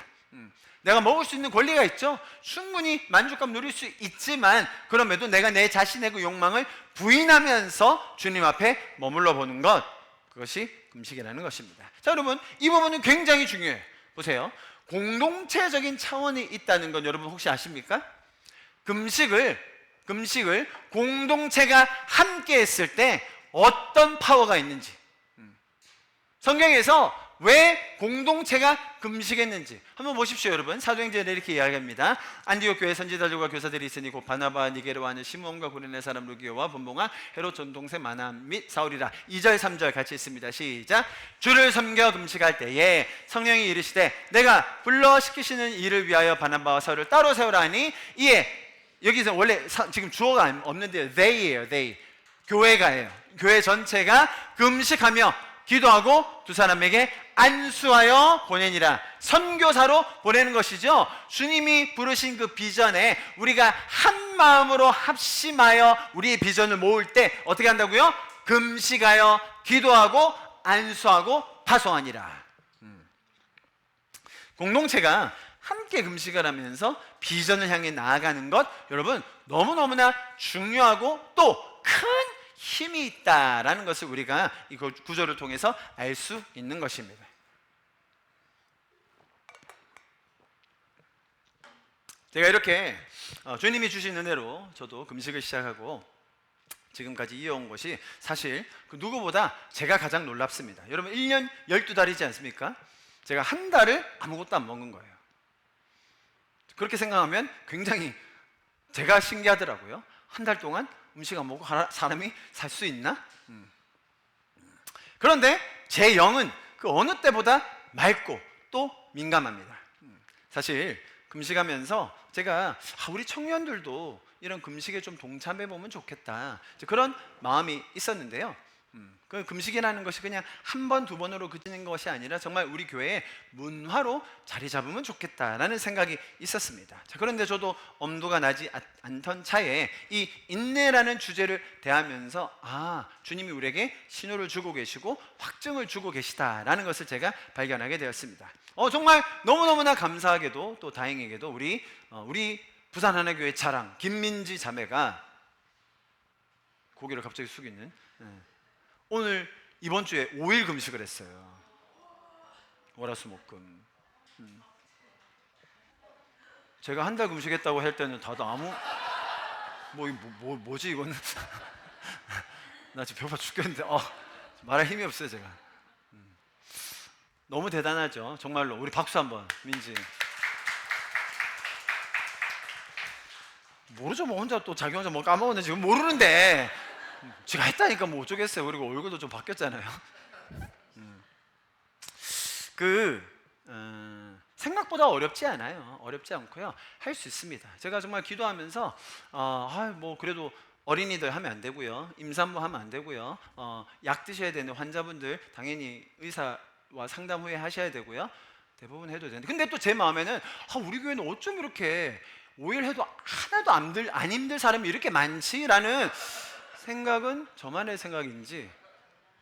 내가 먹을 수 있는 권리가 있죠. 충분히 만족감 누릴 수 있지만 그럼에도 내가 내 자신의 그 욕망을 부인하면서 주님 앞에 머물러 보는 것, 그것이 금식이라는 것입니다. 자, 여러분, 이 부분은 굉장히 중요해요. 보세요. 공동체적인 차원이 있다는 건 여러분 혹시 아십니까? 금식을 공동체가 함께 했을 때 어떤 파워가 있는지, 성경에서 왜 공동체가 금식했는지 한번 보십시오. 여러분, 사도행전에 이렇게 이야기합니다. 안디옥 교회 선지자들과 교사들이 있으니 곧 바나바, 니게르와 하는 시므온과 구레네 사람 루기오와 분봉아, 헤롯 전 동생 마나암 및 사울이라. 2절 3절 같이 있습니다. 시작. 주를 섬겨 금식할 때에 성령이 이르시되 내가 불러 시키시는 일을 위하여 바나바와 사울을 따로 세우라 하니 이에, 여기서 원래 지금 주어가 없는데요, they예요. they. 교회가예요. 교회 전체가 금식하며 기도하고 두 사람에게 안수하여 보내니라. 선교사로 보내는 것이죠. 주님이 부르신 그 비전에 우리가 한 마음으로 합심하여 우리의 비전을 모을 때 어떻게 한다고요? 금식하여 기도하고 안수하고 파송하니라. 공동체가 함께 금식을 하면서 비전을 향해 나아가는 것, 여러분 너무너무나 중요하고 또 큰 힘이 있다라는 것을 우리가 이 구조를 통해서 알 수 있는 것입니다. 제가 이렇게 주님이 주신 은혜로 저도 금식을 시작하고 지금까지 이어온 것이 사실 그 누구보다 제가 가장 놀랍습니다. 여러분 1년 12달이지 않습니까? 제가 한 달을 아무것도 안 먹은 거예요. 그렇게 생각하면 굉장히 제가 신기하더라고요. 한 달 동안 음식 안 먹고 사람이 살 수 있나? 그런데 제 영은 그 어느 때보다 맑고 또 민감합니다. 사실 금식하면서 제가 우리 청년들도 이런 금식에 좀 동참해보면 좋겠다, 그런 마음이 있었는데요. 그 금식이라는 것이 그냥 한 번, 두 번으로 그치는 것이 아니라 정말 우리 교회의 문화로 자리 잡으면 좋겠다라는 생각이 있었습니다. 자, 그런데 저도 엄두가 나지 않던 차에 이 인내라는 주제를 대하면서 주님이 우리에게 신호를 주고 계시고 확증을 주고 계시다라는 것을 제가 발견하게 되었습니다. 정말 너무너무나 감사하게도 또 다행히게도 우리 부산 하나교회 자랑 김민지 자매가 고개를 갑자기 숙이는, 오늘 이번 주에 5일 금식을 했어요. 월화수목금. 제가 한 달 금식했다고 할 때는 다들 뭐지 이거는 나 지금 배고파 죽겠는데 말할 힘이 없어요 제가. 너무 대단하죠 정말로. 우리 박수 한번. 민지 모르죠. 뭐 혼자 또 자기 혼자 뭐 까먹었는지 지금 모르는데 제가 했다니까 뭐 어쩌겠어요. 그리고 얼굴도 좀 바뀌었잖아요. 생각보다 어렵지 않아요. 어렵지 않고요. 할 수 있습니다. 제가 정말 기도하면서 뭐 그래도 어린이들 하면 안 되고요. 임산부 하면 안 되고요. 약 드셔야 되는 환자분들 당연히 의사와 상담 후에 하셔야 되고요. 대부분 해도 되는데, 근데 또 제 마음에는 우리 교회는 어쩜 이렇게 5일 해도 하나도 안 힘들 사람이 이렇게 많지라는 생각은 저만의 생각인지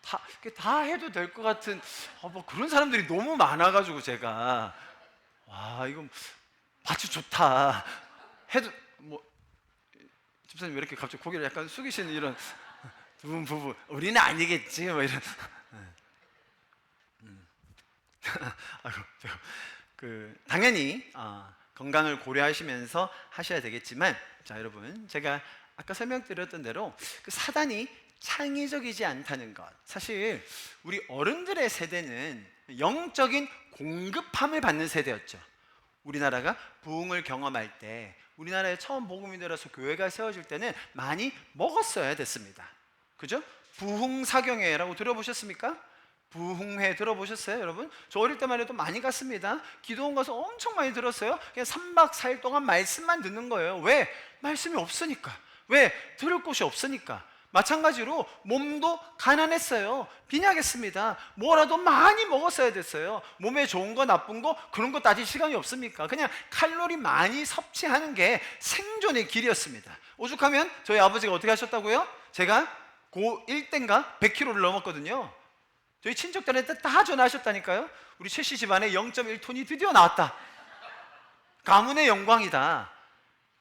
다 해도 될 것 같은 뭐 그런 사람들이 너무 많아가지고 제가 와 이거 마치 좋다 해도 뭐 집사님 왜 이렇게 갑자기 고개를 약간 숙이시는 이런 부분 우리는 아니겠지 뭐 이런 아이고, 당연히 건강을 고려하시면서 하셔야 되겠지만 자 여러분 제가 아까 설명드렸던 대로 그 사단이 창의적이지 않다는 것 사실 우리 어른들의 세대는 영적인 공급함을 받는 세대였죠. 우리나라가 부흥을 경험할 때 우리나라에 처음 복음이 들어서 교회가 세워질 때는 많이 먹었어야 됐습니다. 그죠? 부흥사경회라고 들어보셨습니까? 부흥회 들어보셨어요 여러분? 저 어릴 때만 해도 많이 갔습니다. 기도원 가서 엄청 많이 들었어요. 그냥 3박 4일 동안 말씀만 듣는 거예요. 왜? 말씀이 없으니까. 왜? 들을 곳이 없으니까. 마찬가지로 몸도 가난했어요. 빈약했습니다. 뭐라도 많이 먹었어야 됐어요. 몸에 좋은 거 나쁜 거 그런 거 따질 시간이 없습니까? 그냥 칼로리 많이 섭취하는 게 생존의 길이었습니다. 오죽하면 저희 아버지가 어떻게 하셨다고요? 제가 고1 때인가 100kg를 넘었거든요. 저희 친척들한테 다 전화하셨다니까요. 우리 최씨 집안에 0.1톤이 드디어 나왔다. 가문의 영광이다.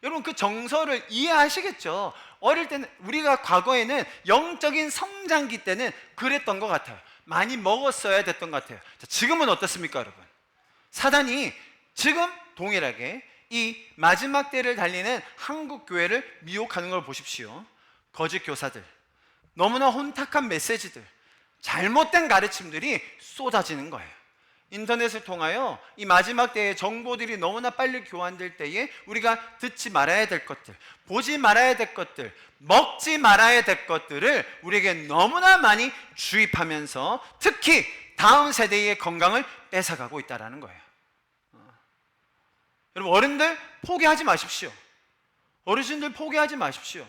여러분 그 정서를 이해하시겠죠? 어릴 때는 우리가 과거에는 영적인 성장기 때는 그랬던 것 같아요. 많이 먹었어야 됐던 것 같아요. 자, 지금은 어떻습니까 여러분? 사단이 지금 동일하게 이 마지막 때를 달리는 한국 교회를 미혹하는 걸 보십시오. 거짓 교사들, 너무나 혼탁한 메시지들, 잘못된 가르침들이 쏟아지는 거예요. 인터넷을 통하여 이 마지막 때의 정보들이 너무나 빨리 교환될 때에 우리가 듣지 말아야 될 것들, 보지 말아야 될 것들, 먹지 말아야 될 것들을 우리에게 너무나 많이 주입하면서 특히 다음 세대의 건강을 뺏어가고 있다는 거예요. 여러분 어른들 포기하지 마십시오. 어르신들 포기하지 마십시오.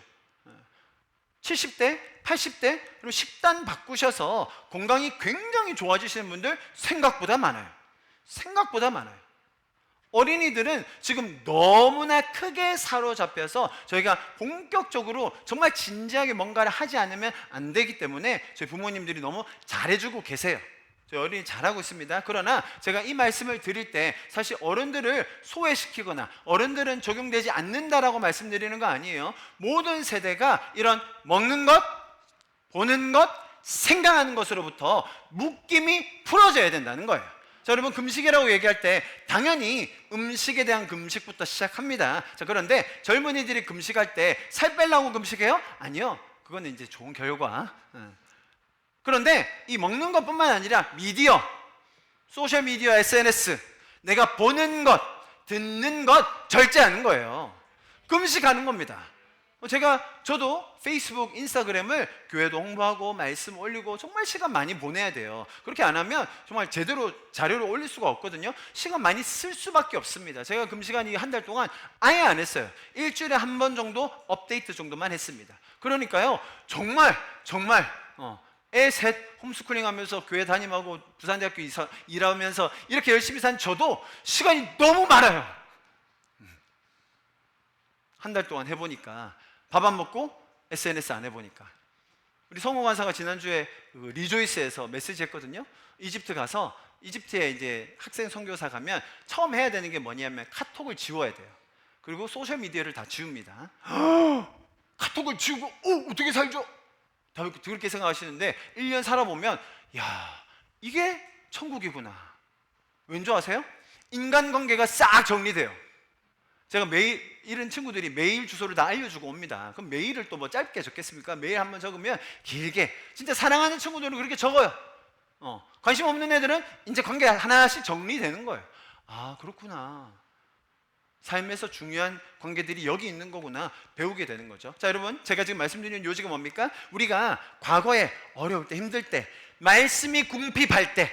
70대, 80대 그리고 식단 바꾸셔서 건강이 굉장히 좋아지시는 분들 생각보다 많아요. 생각보다 많아요. 어린이들은 지금 너무나 크게 사로잡혀서 저희가 본격적으로 정말 진지하게 뭔가를 하지 않으면 안 되기 때문에 저희 부모님들이 너무 잘해주고 계세요. 저희 어린이 잘하고 있습니다. 그러나 제가 이 말씀을 드릴 때 사실 어른들을 소외시키거나 어른들은 적용되지 않는다라고 말씀드리는 거 아니에요. 모든 세대가 이런 먹는 것, 보는 것, 생각하는 것으로부터 묶임이 풀어져야 된다는 거예요. 자, 여러분 금식이라고 얘기할 때 당연히 음식에 대한 금식부터 시작합니다. 자, 그런데 젊은이들이 금식할 때 살 빼려고 금식해요? 아니요. 그거는 이제 좋은 결과. 그런데 이 먹는 것뿐만 아니라 미디어, 소셜미디어, SNS, 내가 보는 것, 듣는 것 절제하는 거예요. 금식하는 겁니다. 저도 페이스북, 인스타그램을 교회도 홍보하고 말씀 올리고 정말 시간 많이 보내야 돼요. 그렇게 안 하면 정말 제대로 자료를 올릴 수가 없거든요. 시간 많이 쓸 수밖에 없습니다. 제가 금시간 이 한 달 동안 아예 안 했어요. 일주일에 한 번 정도 업데이트 정도만 했습니다. 그러니까요 정말 애 셋 홈스쿨링 하면서 교회 담임하고 부산대학교 일하면서 이렇게 열심히 산 저도 시간이 너무 많아요. 한 달 동안 해보니까 밥 안 먹고 SNS 안 해보니까 우리 성호 간사가 지난주에 리조이스에서 메시지 했거든요. 이집트 가서 이집트에 이제 학생 선교사 가면 처음 해야 되는 게 뭐냐면 카톡을 지워야 돼요. 그리고 소셜미디어를 다 지웁니다. 카톡을 지우고 어떻게 살죠? 다 그렇게 생각하시는데 1년 살아보면 야 이게 천국이구나. 왠지 아세요? 인간관계가 싹 정리돼요. 제가 매일 이런 친구들이 메일 주소를 다 알려주고 옵니다. 그럼 메일을 또 뭐 짧게 적겠습니까? 메일 한번 적으면 길게 진짜 사랑하는 친구들은 그렇게 적어요. 관심 없는 애들은 이제 관계 하나씩 정리되는 거예요. 아 그렇구나. 삶에서 중요한 관계들이 여기 있는 거구나 배우게 되는 거죠. 자 여러분 제가 지금 말씀드리는 요지가 뭡니까? 우리가 과거에 어려울 때 힘들 때 말씀이 궁핍할 때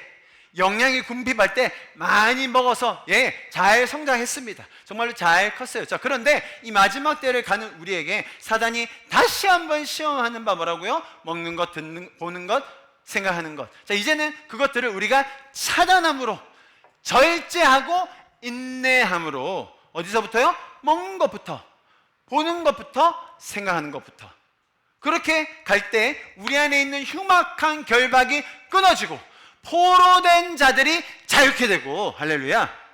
영양이 궁핍할 때 많이 먹어서 잘 성장했습니다. 정말로 잘 컸어요. 자 그런데 이 마지막 때를 가는 우리에게 사단이 다시 한번 시험하는 바 뭐라고요? 먹는 것, 보는 것, 생각하는 것. 자 이제는 그것들을 우리가 차단함으로 절제하고 인내함으로 어디서부터요? 먹는 것부터, 보는 것부터, 생각하는 것부터. 그렇게 갈 때 우리 안에 있는 흉악한 결박이 끊어지고 포로된 자들이 자유케 되고, 할렐루야.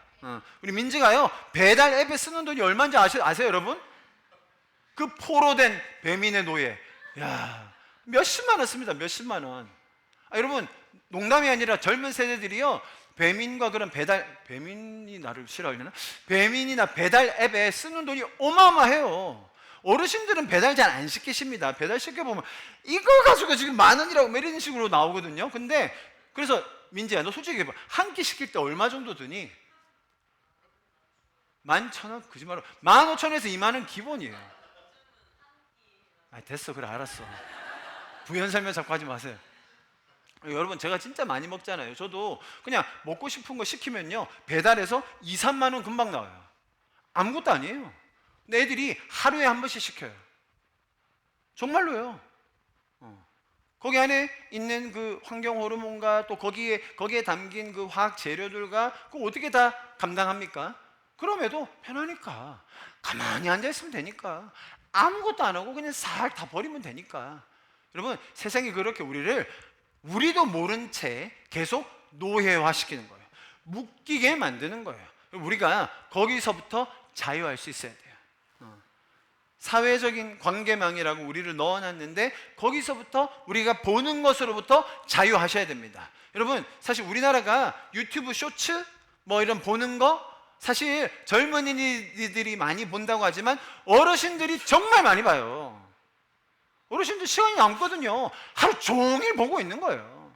우리 민지가요 배달 앱에 쓰는 돈이 얼마인지 아세요 여러분? 그 포로된 배민의 노예, 야, 몇십만 원 씁니다. 몇십만 원. 여러분 농담이 아니라 젊은 세대들이요 배민과 그런 배민이 나를 싫어하려나? 배민이나 배달 앱에 쓰는 돈이 어마어마해요. 어르신들은 배달 잘 안 시키십니다. 배달 시켜보면 이거 가지고 지금 10,000원이라고 뭐 이런 식으로 나오거든요. 근데 그래서 민지야 너 솔직히 해봐. 한 끼 시킬 때 얼마 정도 드니? 11,000원? 거짓말로 15,000원에서 20,000원 기본이에요. 됐어 그래 알았어. 부연 설명 자꾸 하지 마세요. 여러분 제가 진짜 많이 먹잖아요. 저도 그냥 먹고 싶은 거 시키면요 배달해서 2, 3만 원 금방 나와요. 아무것도 아니에요. 근데 애들이 하루에 한 번씩 시켜요. 정말로요. 거기 안에 있는 그 환경 호르몬과 또 거기에 담긴 그 화학 재료들과 그거 어떻게 다 감당합니까? 그럼에도 편하니까 가만히 앉아 있으면 되니까 아무것도 안 하고 그냥 싹 다 버리면 되니까. 여러분 세상이 그렇게 우리도 모른 채 계속 노예화시키는 거예요. 묶이게 만드는 거예요. 우리가 거기서부터 자유할 수 있어야 돼요. 사회적인 관계망이라고 우리를 넣어놨는데 거기서부터 우리가 보는 것으로부터 자유하셔야 됩니다. 여러분 사실 우리나라가 유튜브 쇼츠 뭐 이런 보는 거 사실 젊은이들이 많이 본다고 하지만 어르신들이 정말 많이 봐요. 어르신들 시간이 남거든요. 하루 종일 보고 있는 거예요.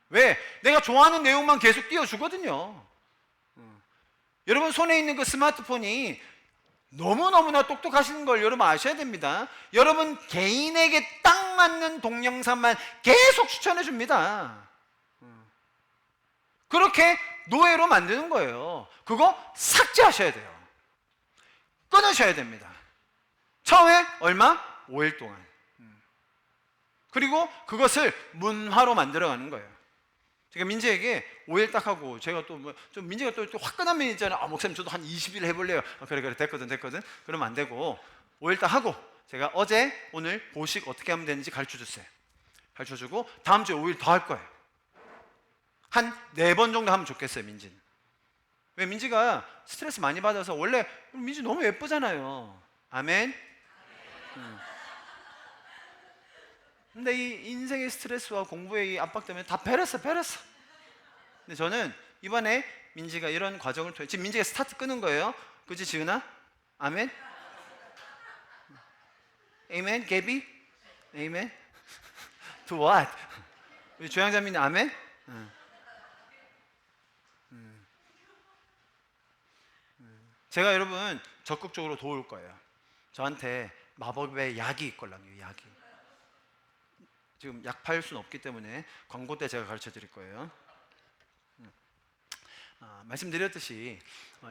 왜? 내가 좋아하는 내용만 계속 띄워주거든요. 여러분 손에 있는 그 스마트폰이 너무너무나 똑똑하신 걸 여러분 아셔야 됩니다. 여러분 개인에게 딱 맞는 동영상만 계속 추천해 줍니다. 그렇게 노예로 만드는 거예요. 그거 삭제하셔야 돼요. 끊으셔야 됩니다. 처음에 얼마? 5일 동안. 그리고 그것을 문화로 만들어가는 거예요. 제가 민지에게 5일 딱 하고 제가 또 좀 민지가 또 화끈한 면 있잖아요. 목사님 저도 한 20일 해볼래요. 그래 됐거든. 그러면 안 되고 5일 딱 하고 제가 어제 오늘 보식 어떻게 하면 되는지 가르쳐줬어요. 가르쳐주고 다음 주에 5일 더 할 거예요. 한 4번 정도 하면 좋겠어요. 민지는. 왜? 민지가 스트레스 많이 받아서. 원래 민지 너무 예쁘잖아요. 아멘. 근데 이 인생의 스트레스와 공부의 이 압박 때문에 다 베렸어. 근데 저는 이번에 민지가 이런 과정을 통해, 지금 민지가 스타트 끄는 거예요. 그치 지은아? 아멘? 아멘? 개비? 아멘? To what? 우리 조양자민이 아멘? 제가 여러분 적극적으로 도울 거예요. 저한테 마법의 약이 있걸랑요. 약이. 지금 약 팔 수는 없기 때문에 광고 때 제가 가르쳐 드릴 거예요. 말씀드렸듯이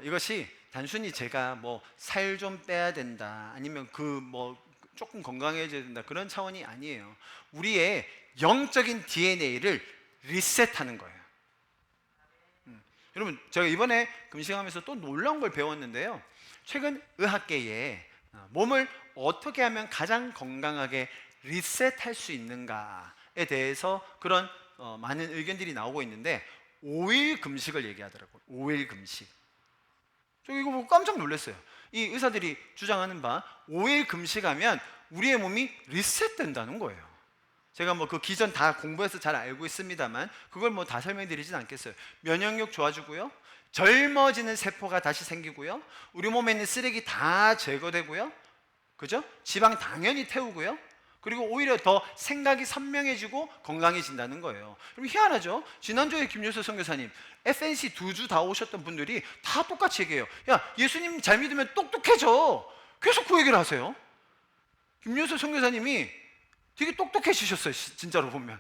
이것이 단순히 제가 뭐 살 좀 빼야 된다 아니면 그 뭐 조금 건강해져야 된다 그런 차원이 아니에요. 우리의 영적인 DNA를 리셋하는 거예요. 여러분 제가 이번에 금식하면서 또 놀라운 걸 배웠는데요. 최근 의학계에 몸을 어떻게 하면 가장 건강하게 리셋할 수 있는가에 대해서 그런 많은 의견들이 나오고 있는데 5일 금식을 얘기하더라고요. 5일 금식. 저 이거 보고 깜짝 놀랐어요. 이 의사들이 주장하는 바 5일 금식하면 우리의 몸이 리셋된다는 거예요. 제가 뭐 그 기전 다 공부해서 잘 알고 있습니다만 그걸 뭐 다 설명드리진 않겠어요. 면역력 좋아지고요. 젊어지는 세포가 다시 생기고요. 우리 몸에 있는 쓰레기 다 제거되고요. 그죠? 지방 당연히 태우고요. 그리고 오히려 더 생각이 선명해지고 건강해진다는 거예요. 그럼 희한하죠? 지난주에 김효수 선교사님 FNC 2주 다 오셨던 분들이 다 똑같이 얘기해요. 야 예수님 잘 믿으면 똑똑해져. 계속 그 얘기를 하세요. 김효수 선교사님이 되게 똑똑해지셨어요. 진짜로 보면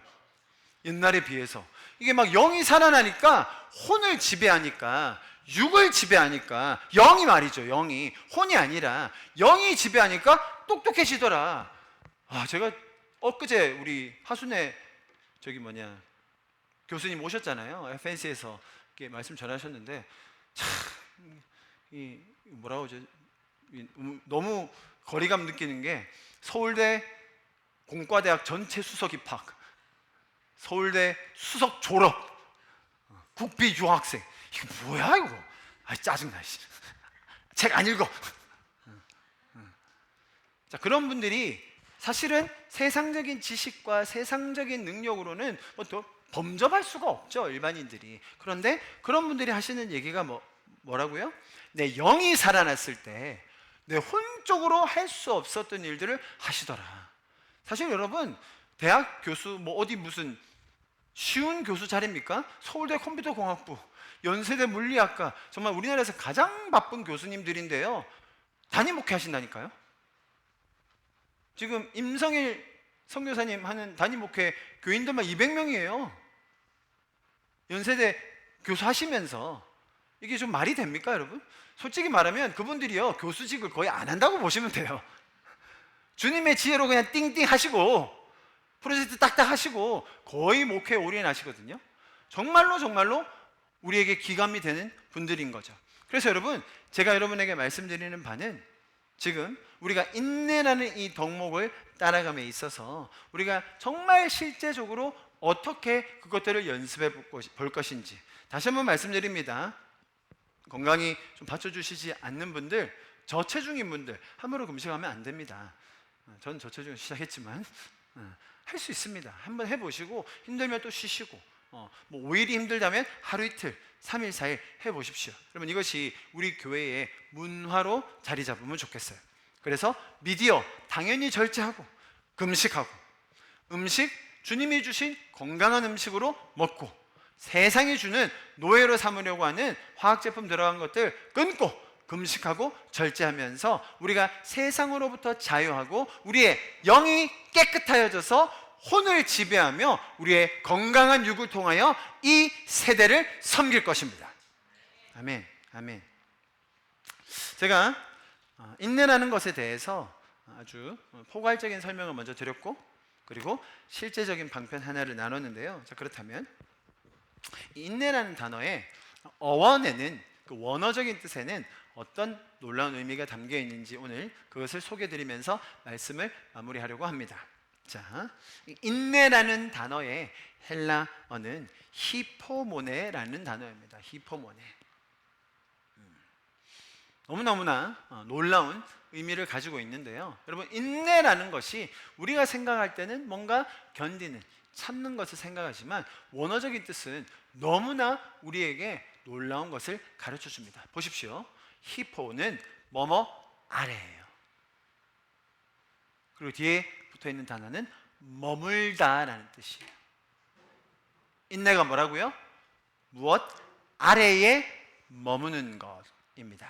옛날에 비해서. 이게 막 영이 살아나니까 혼을 지배하니까 육을 지배하니까 영이 말이죠. 영이 혼이 아니라 영이 지배하니까 똑똑해지더라. 제가 엊그제 우리 하순에 교수님 오셨잖아요. FNC에서 말씀 전하셨는데 참 뭐라고 하죠? 너무 거리감 느끼는 게 서울대 공과대학 전체 수석 입학, 서울대 수석 졸업, 국비 유학생. 이거 뭐야 이거? 아 짜증나. 책 안 읽어. 자, 그런 분들이 사실은 세상적인 지식과 세상적인 능력으로는 또 범접할 수가 없죠, 일반인들이. 그런데 그런 분들이 하시는 얘기가 뭐라고요? 내 영이 살아났을 때 내 혼적으로 할 수 없었던 일들을 하시더라. 사실 여러분, 대학 교수 어디 무슨 쉬운 교수 자리입니까? 서울대 컴퓨터공학부, 연세대 물리학과, 정말 우리나라에서 가장 바쁜 교수님들인데요, 담임 목회 하신다니까요. 지금 임성일 선교사님 하는 담임 목회 교인들만 200명이에요. 연세대 교수 하시면서. 이게 좀 말이 됩니까, 여러분? 솔직히 말하면 그분들이요, 교수직을 거의 안 한다고 보시면 돼요. 주님의 지혜로 그냥 띵띵 하시고 프로젝트 딱딱 하시고 거의 목회에 올인하시거든요. 정말로 우리에게 기감이 되는 분들인 거죠. 그래서 여러분, 제가 여러분에게 말씀드리는 바는 지금 우리가 인내라는 이 덕목을 따라감에 있어서 우리가 정말 실제적으로 어떻게 그것들을 연습해 볼 것인지 다시 한번 말씀드립니다. 건강이 좀 받쳐주시지 않는 분들, 저체중인 분들 함부로 금식하면 안 됩니다. 전 저체중 시작했지만 할 수 있습니다. 한번 해보시고 힘들면 또 쉬시고, 5일이 힘들다면 하루 이틀, 3일, 4일 해보십시오. 그러면 이것이 우리 교회의 문화로 자리 잡으면 좋겠어요. 그래서 미디어 당연히 절제하고 금식하고, 음식 주님이 주신 건강한 음식으로 먹고, 세상이 주는 노예로 삼으려고 하는 화학제품 들어간 것들 끊고 금식하고 절제하면서 우리가 세상으로부터 자유하고 우리의 영이 깨끗하여져서 혼을 지배하며 우리의 건강한 육을 통하여 이 세대를 섬길 것입니다. 아멘, 아멘. 제가 인내라는 것에 대해서 아주 포괄적인 설명을 먼저 드렸고, 그리고 실제적인 방편 하나를 나눴는데요. 자, 그렇다면 인내라는 단어의 어원에는, 그 원어적인 뜻에는 어떤 놀라운 의미가 담겨 있는지 오늘 그것을 소개해드리면서 말씀을 마무리하려고 합니다. 자, 인내라는 단어의 헬라어는 히포모네라는 단어입니다. 히포모네. 너무너무나 놀라운 의미를 가지고 있는데요. 여러분, 인내라는 것이 우리가 생각할 때는 뭔가 견디는, 참는 것을 생각하지만 원어적인 뜻은 너무나 우리에게 놀라운 것을 가르쳐 줍니다. 보십시오. 히포는 뭐뭐 아래예요. 그리고 뒤에 붙어 있는 단어는 머물다라는 뜻이에요. 인내가 뭐라고요? 무엇 아래에 머무는 것입니다.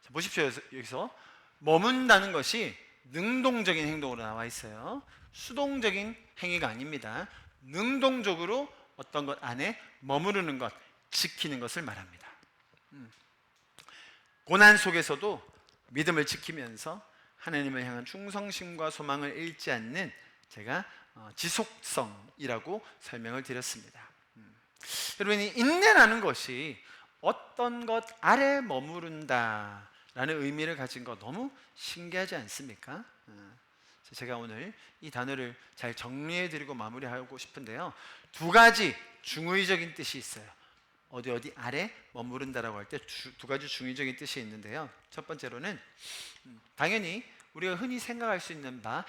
자, 보십시오. 여기서 머문다는 것이 능동적인 행동으로 나와 있어요. 수동적인 행위가 아닙니다. 능동적으로 어떤 것 안에 머무르는 것, 지키는 것을 말합니다. 고난 속에서도 믿음을 지키면서 하나님을 향한 충성심과 소망을 잃지 않는, 제가 지속성이라고 설명을 드렸습니다. 여러분, 이 인내라는 것이 어떤 것 아래 머무른다 라는 의미를 가진 거 너무 신기하지 않습니까? 제가 오늘 이 단어를 잘 정리해드리고 마무리하고 싶은데요, 두 가지 중의적인 뜻이 있어요. 어디 아래 머무른다라고 할 때 두 가지 중의적인 뜻이 있는데요, 첫 번째로는 당연히 우리가 흔히 생각할 수 있는 바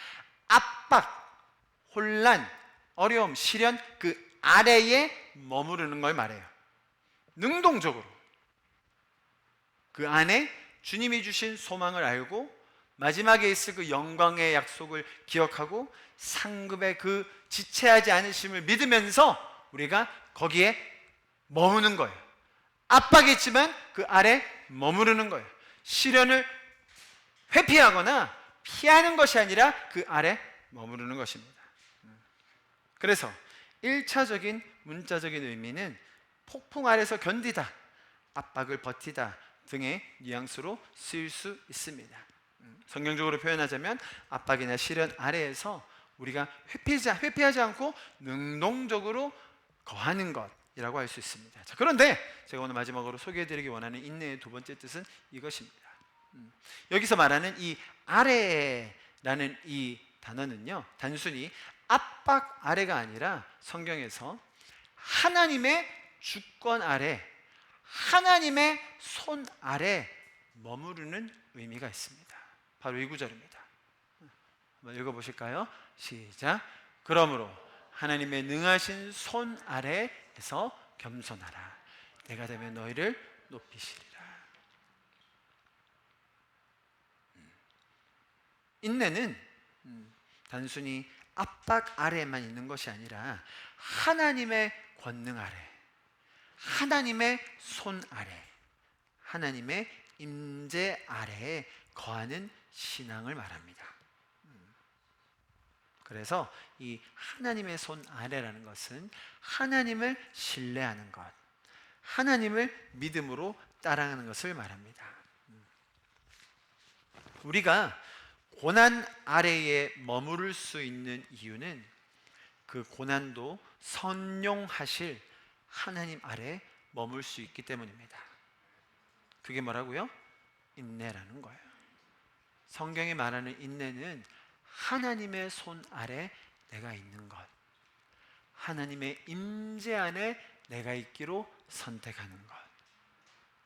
압박, 혼란, 어려움, 시련, 그 아래에 머무르는 걸 말해요. 능동적으로 그 안에 주님이 주신 소망을 알고 마지막에 있을 그 영광의 약속을 기억하고 상급의 그 지체하지 않으심을 믿으면서 우리가 거기에 머무는 거예요. 압박이 있지만 그 아래 머무르는 거예요. 시련을 회피하거나 피하는 것이 아니라 그 아래 머무르는 것입니다. 그래서 1차적인 문자적인 의미는 폭풍 아래서 견디다, 압박을 버티다 등의 뉘앙스로 쓰일 수 있습니다. 성경적으로 표현하자면 압박이나 시련 아래에서 우리가 회피하지 않고 능동적으로 거하는 것이라고 할 수 있습니다. 자, 그런데 제가 오늘 마지막으로 소개해드리기 원하는 인내의 두 번째 뜻은 이것입니다. 여기서 말하는 이 아래라는 이 단어는요, 단순히 압박 아래가 아니라 성경에서 하나님의 주권 아래, 하나님의 손 아래 머무르는 의미가 있습니다. 바로 이 구절입니다. 한번 읽어보실까요? 시작. 그러므로 하나님의 능하신 손 아래에서 겸손하라. 내가 되면 너희를 높이시리라. 인내는 단순히 압박 아래에만 있는 것이 아니라 하나님의 권능 아래, 하나님의 손 아래, 하나님의 임재 아래에 거하는 신앙을 말합니다. 그래서 이 하나님의 손 아래라는 것은 하나님을 신뢰하는 것, 하나님을 믿음으로 따라가는 것을 말합니다. 우리가 고난 아래에 머무를 수 있는 이유는 그 고난도 선용하실 하나님 아래 머물 수 있기 때문입니다. 그게 뭐라고요? 인내라는 거예요. 성경이 말하는 인내는 하나님의 손 아래 내가 있는 것, 하나님의 임재 안에 내가 있기로 선택하는 것,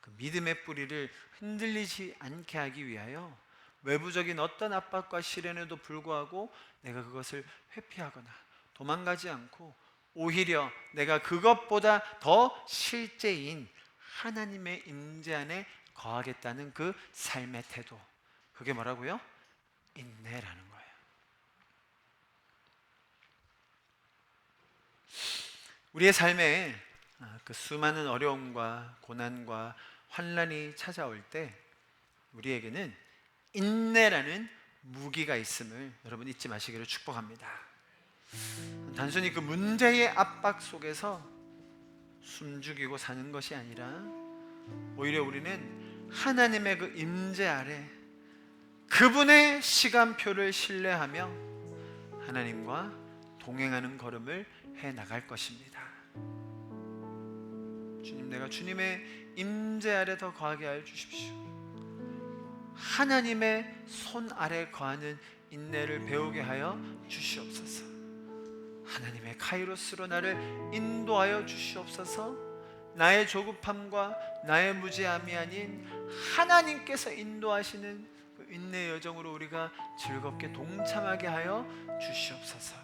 그 믿음의 뿌리를 흔들리지 않게 하기 위하여 외부적인 어떤 압박과 시련에도 불구하고 내가 그것을 회피하거나 도망가지 않고 오히려 내가 그것보다 더 실제인 하나님의 임재 안에 거하겠다는 그 삶의 태도, 그게 뭐라고요? 인내라는 거예요. 우리의 삶에 그 수많은 어려움과 고난과 환난이 찾아올 때 우리에게는 인내라는 무기가 있음을 여러분 잊지 마시기를 축복합니다. 단순히 그 문제의 압박 속에서 숨죽이고 사는 것이 아니라 오히려 우리는 하나님의 그 임재 아래 그분의 시간표를 신뢰하며 하나님과 동행하는 걸음을 해 나갈 것입니다. 주님, 내가 주님의 임재 아래 더 거하게 하여 주십시오. 하나님의 손 아래 거하는 인내를 배우게 하여 주시옵소서. 하나님의 카이로스로 나를 인도하여 주시옵소서. 나의 조급함과 나의 무지함이 아닌 하나님께서 인도하시는 그 인내의 여정으로 우리가 즐겁게 동참하게 하여 주시옵소서.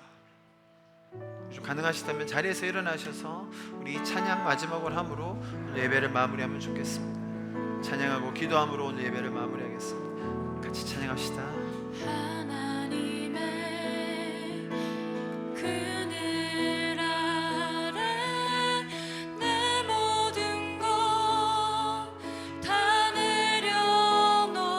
좀 가능하시다면 자리에서 일어나셔서 우리 이 찬양 마지막으로 함으로 예배를 마무리하면 좋겠습니다. 찬양하고 기도함으로 오늘 예배를 마무리하겠습니다. 같이 찬양합시다. 하나님의 그늘 아래 내 모든 것 다 내려놓고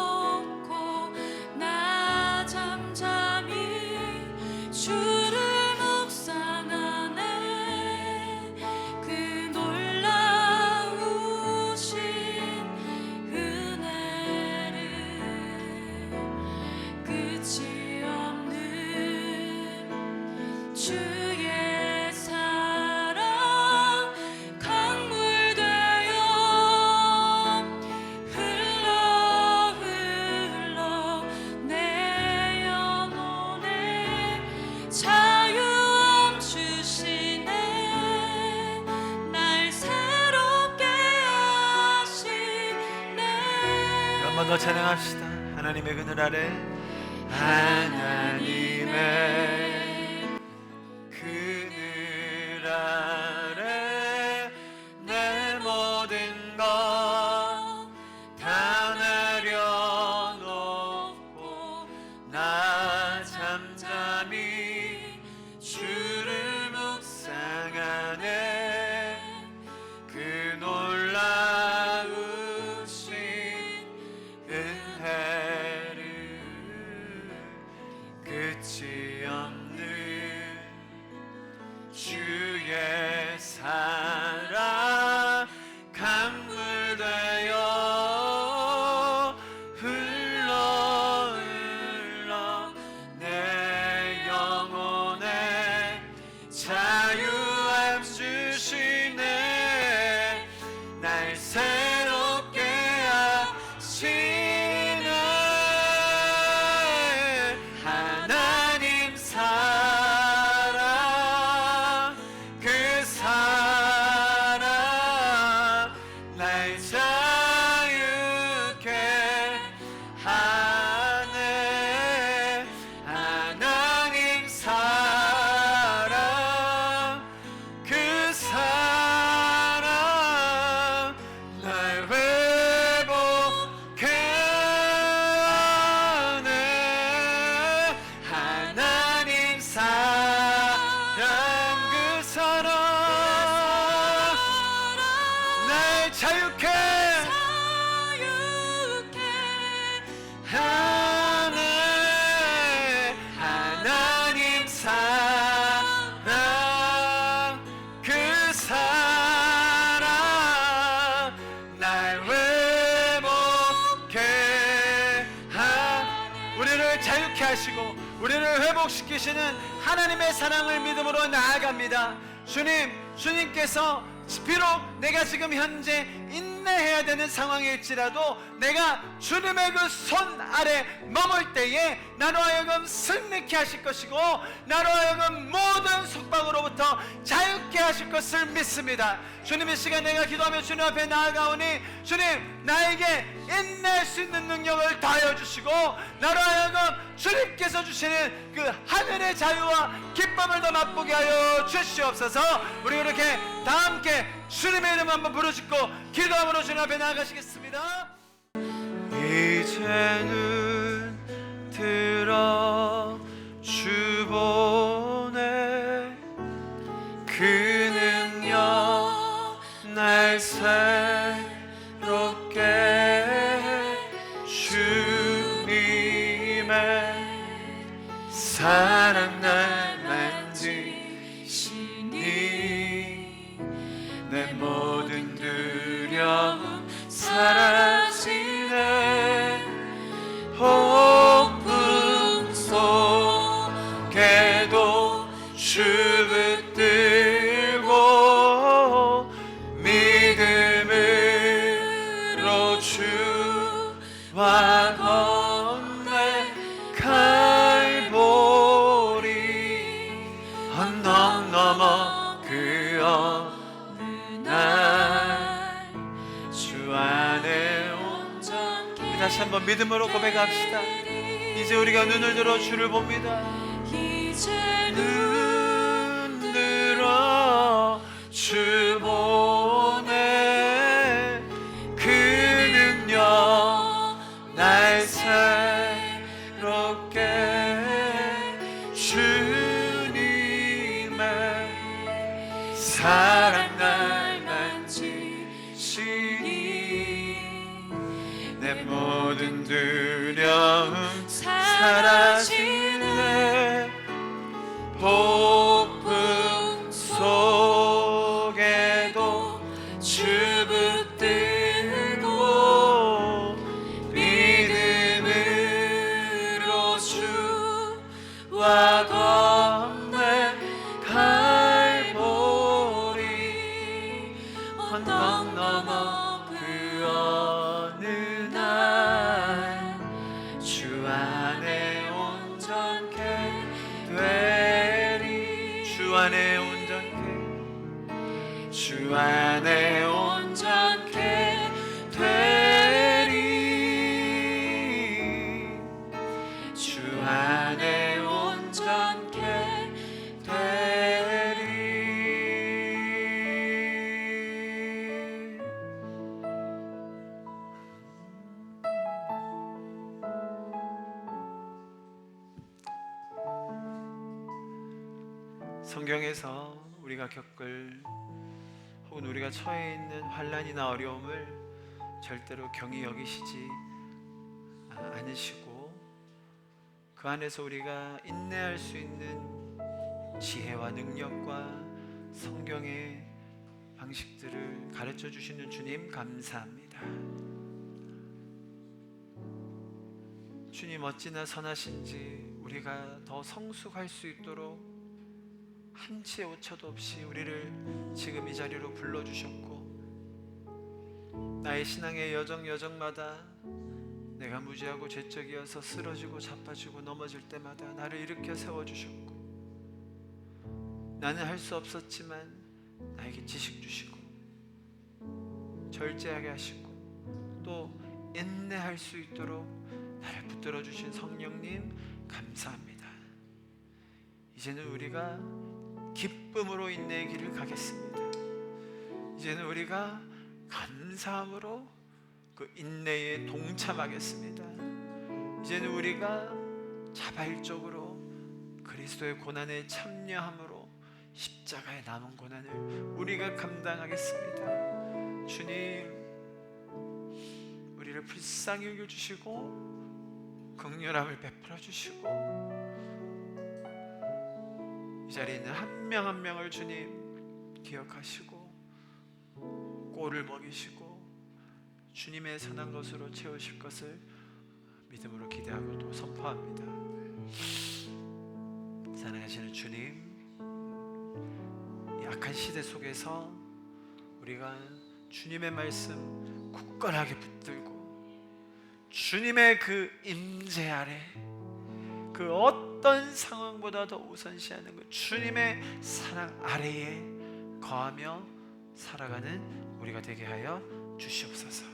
나 잠잠히 주를 묵상하네. 그 놀라우신 은혜를 끝이 없는 주의 사랑 강물 되어 흘러 흘러 내 영혼에 자유함 주시네. 날 새롭게 하시네. 한 번 더 찬양합시다. 하나님의 그늘 아래, 하나님의 그늘 아래 내 모든 것 다 내려놓고 나 잠잠히 주를 묵상하네. 그 놀라우신 은혜를 끝이 없는 주의 사랑 강물 되어 흘러 흘러 내 영혼에 자유함 주시네. 날 새롭게 하시네. 하나님 하늘 하나님 사랑 그 사랑 날 회복해 우리를 자유케 하시고 우리를 회복시키시는 하나님의 사랑을 믿음으로 나아갑니다. 주님께서 비록 내가 지금 현재 인내해야 되는 상황일지라도 내가 주님의 그 손 아래 머물 때에 나로 하여금 승리케 하실 것이고 나로 하여금 모든 속박으로부터 자유케 하실 것을 믿습니다. 주님, 이 시간 내가 기도하며 주님 앞에 나아가오니 주님, 나에게 인내할 수 있는 능력을 더하여 주시고 나로 하여금 주님께서 주시는 그 하늘의 자유와 기쁨을 더 맛보게 하여 주시옵소서. 우리 이렇게 다 함께 주님의 이름 한번 부르짖고 기도함으로 주님 앞에 나아가시겠습니다. 이제는 들어 주보네 그 능력 날 새롭게 주님의 사랑 날 만지시니 내 모든 두려움 사라지네 폭풍 속에도 주 붙들고 믿음으로 주와 건네 갈보리 언덕 넘어 그 어느 날 주 안에 온전케 다시 한번 믿음으로 고백합시다. 이제 우리가 눈을 들어 주를 봅니다. 이제 눈 들어 주 보네 그 능력 날 새롭게 주님의 사랑 날 만지시니 내 모든 두려움 사라지네 폭풍 속에도 주 붙들고 믿음으로 주와 건네 갈보리 언덕 넘어 그 어느 날 주 안에 온전케 되리 주 안에 온전케 주 안에 온전케 되리 주 안에 온전케 되리. 성경에서 우리가 겪을 혹은 우리가 처해 있는 환난이나 어려움을 절대로 경히 여기시지 않으시고 그 안에서 우리가 인내할 수 있는 지혜와 능력과 성경의 방식들을 가르쳐 주시는 주님 감사합니다. 주님 어찌나 선하신지 우리가 더 성숙할 수 있도록 한치의 오차도 없이 우리를 지금 이 자리로 불러주셨고 나의 신앙의 여정마다 내가 무지하고 죄적이어서 쓰러지고 자빠지고 넘어질 때마다 나를 일으켜 세워주셨고 나는 할 수 없었지만 나에게 지식 주시고 절제하게 하시고 또 인내할 수 있도록 나를 붙들어 주신 성령님 감사합니다. 이제는 우리가 기쁨으로 인내의 길을 가겠습니다. 이제는 우리가 감사함으로 그 인내에 동참하겠습니다. 이제는 우리가 자발적으로 그리스도의 고난에 참여함으로 십자가에 남은 고난을 우리가 감당하겠습니다. 주님, 우리를 불쌍히 여겨주시고 긍휼함을 베풀어 주시고 이 자리에 있는 한 명 한 명을 주님 기억하시고 꼴을 먹이시고 주님의 선한 것으로 채우실 것을 믿음으로 기대하고 또 선포합니다. 사랑하시는 주님, 이 악한 시대 속에서 우리가 주님의 말씀 굳건하게 붙들고 주님의 그 임재 아래 그 어떤 상황보다도 우선시하는 그 주님의 사랑 아래에 거하며 살아가는 우리가 되게 하여 주시옵소서.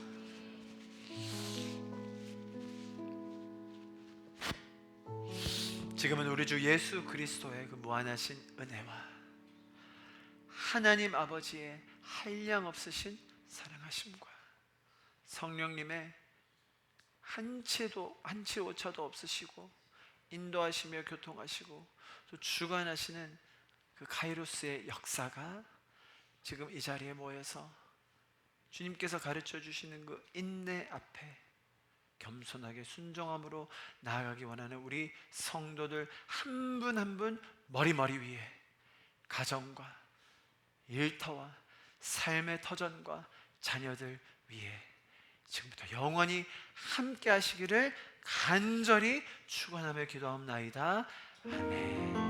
지금은 우리 주 예수 그리스도의 그 무한하신 은혜와 하나님 아버지의 한량없으신 사랑하심과 성령님의 한치 오차도 없으시고 인도하시며 교통하시고 또 주관하시는 그 카이로스의 역사가 지금 이 자리에 모여서 주님께서 가르쳐 주시는 그 인내 앞에 겸손하게 순종함으로 나아가기 원하는 우리 성도들 한 분 한 분 머리 위에 가정과 일터와 삶의 터전과 자녀들 위에 지금부터 영원히 함께 하시기를 간절히 축원하며 기도하옵나이다. 아멘.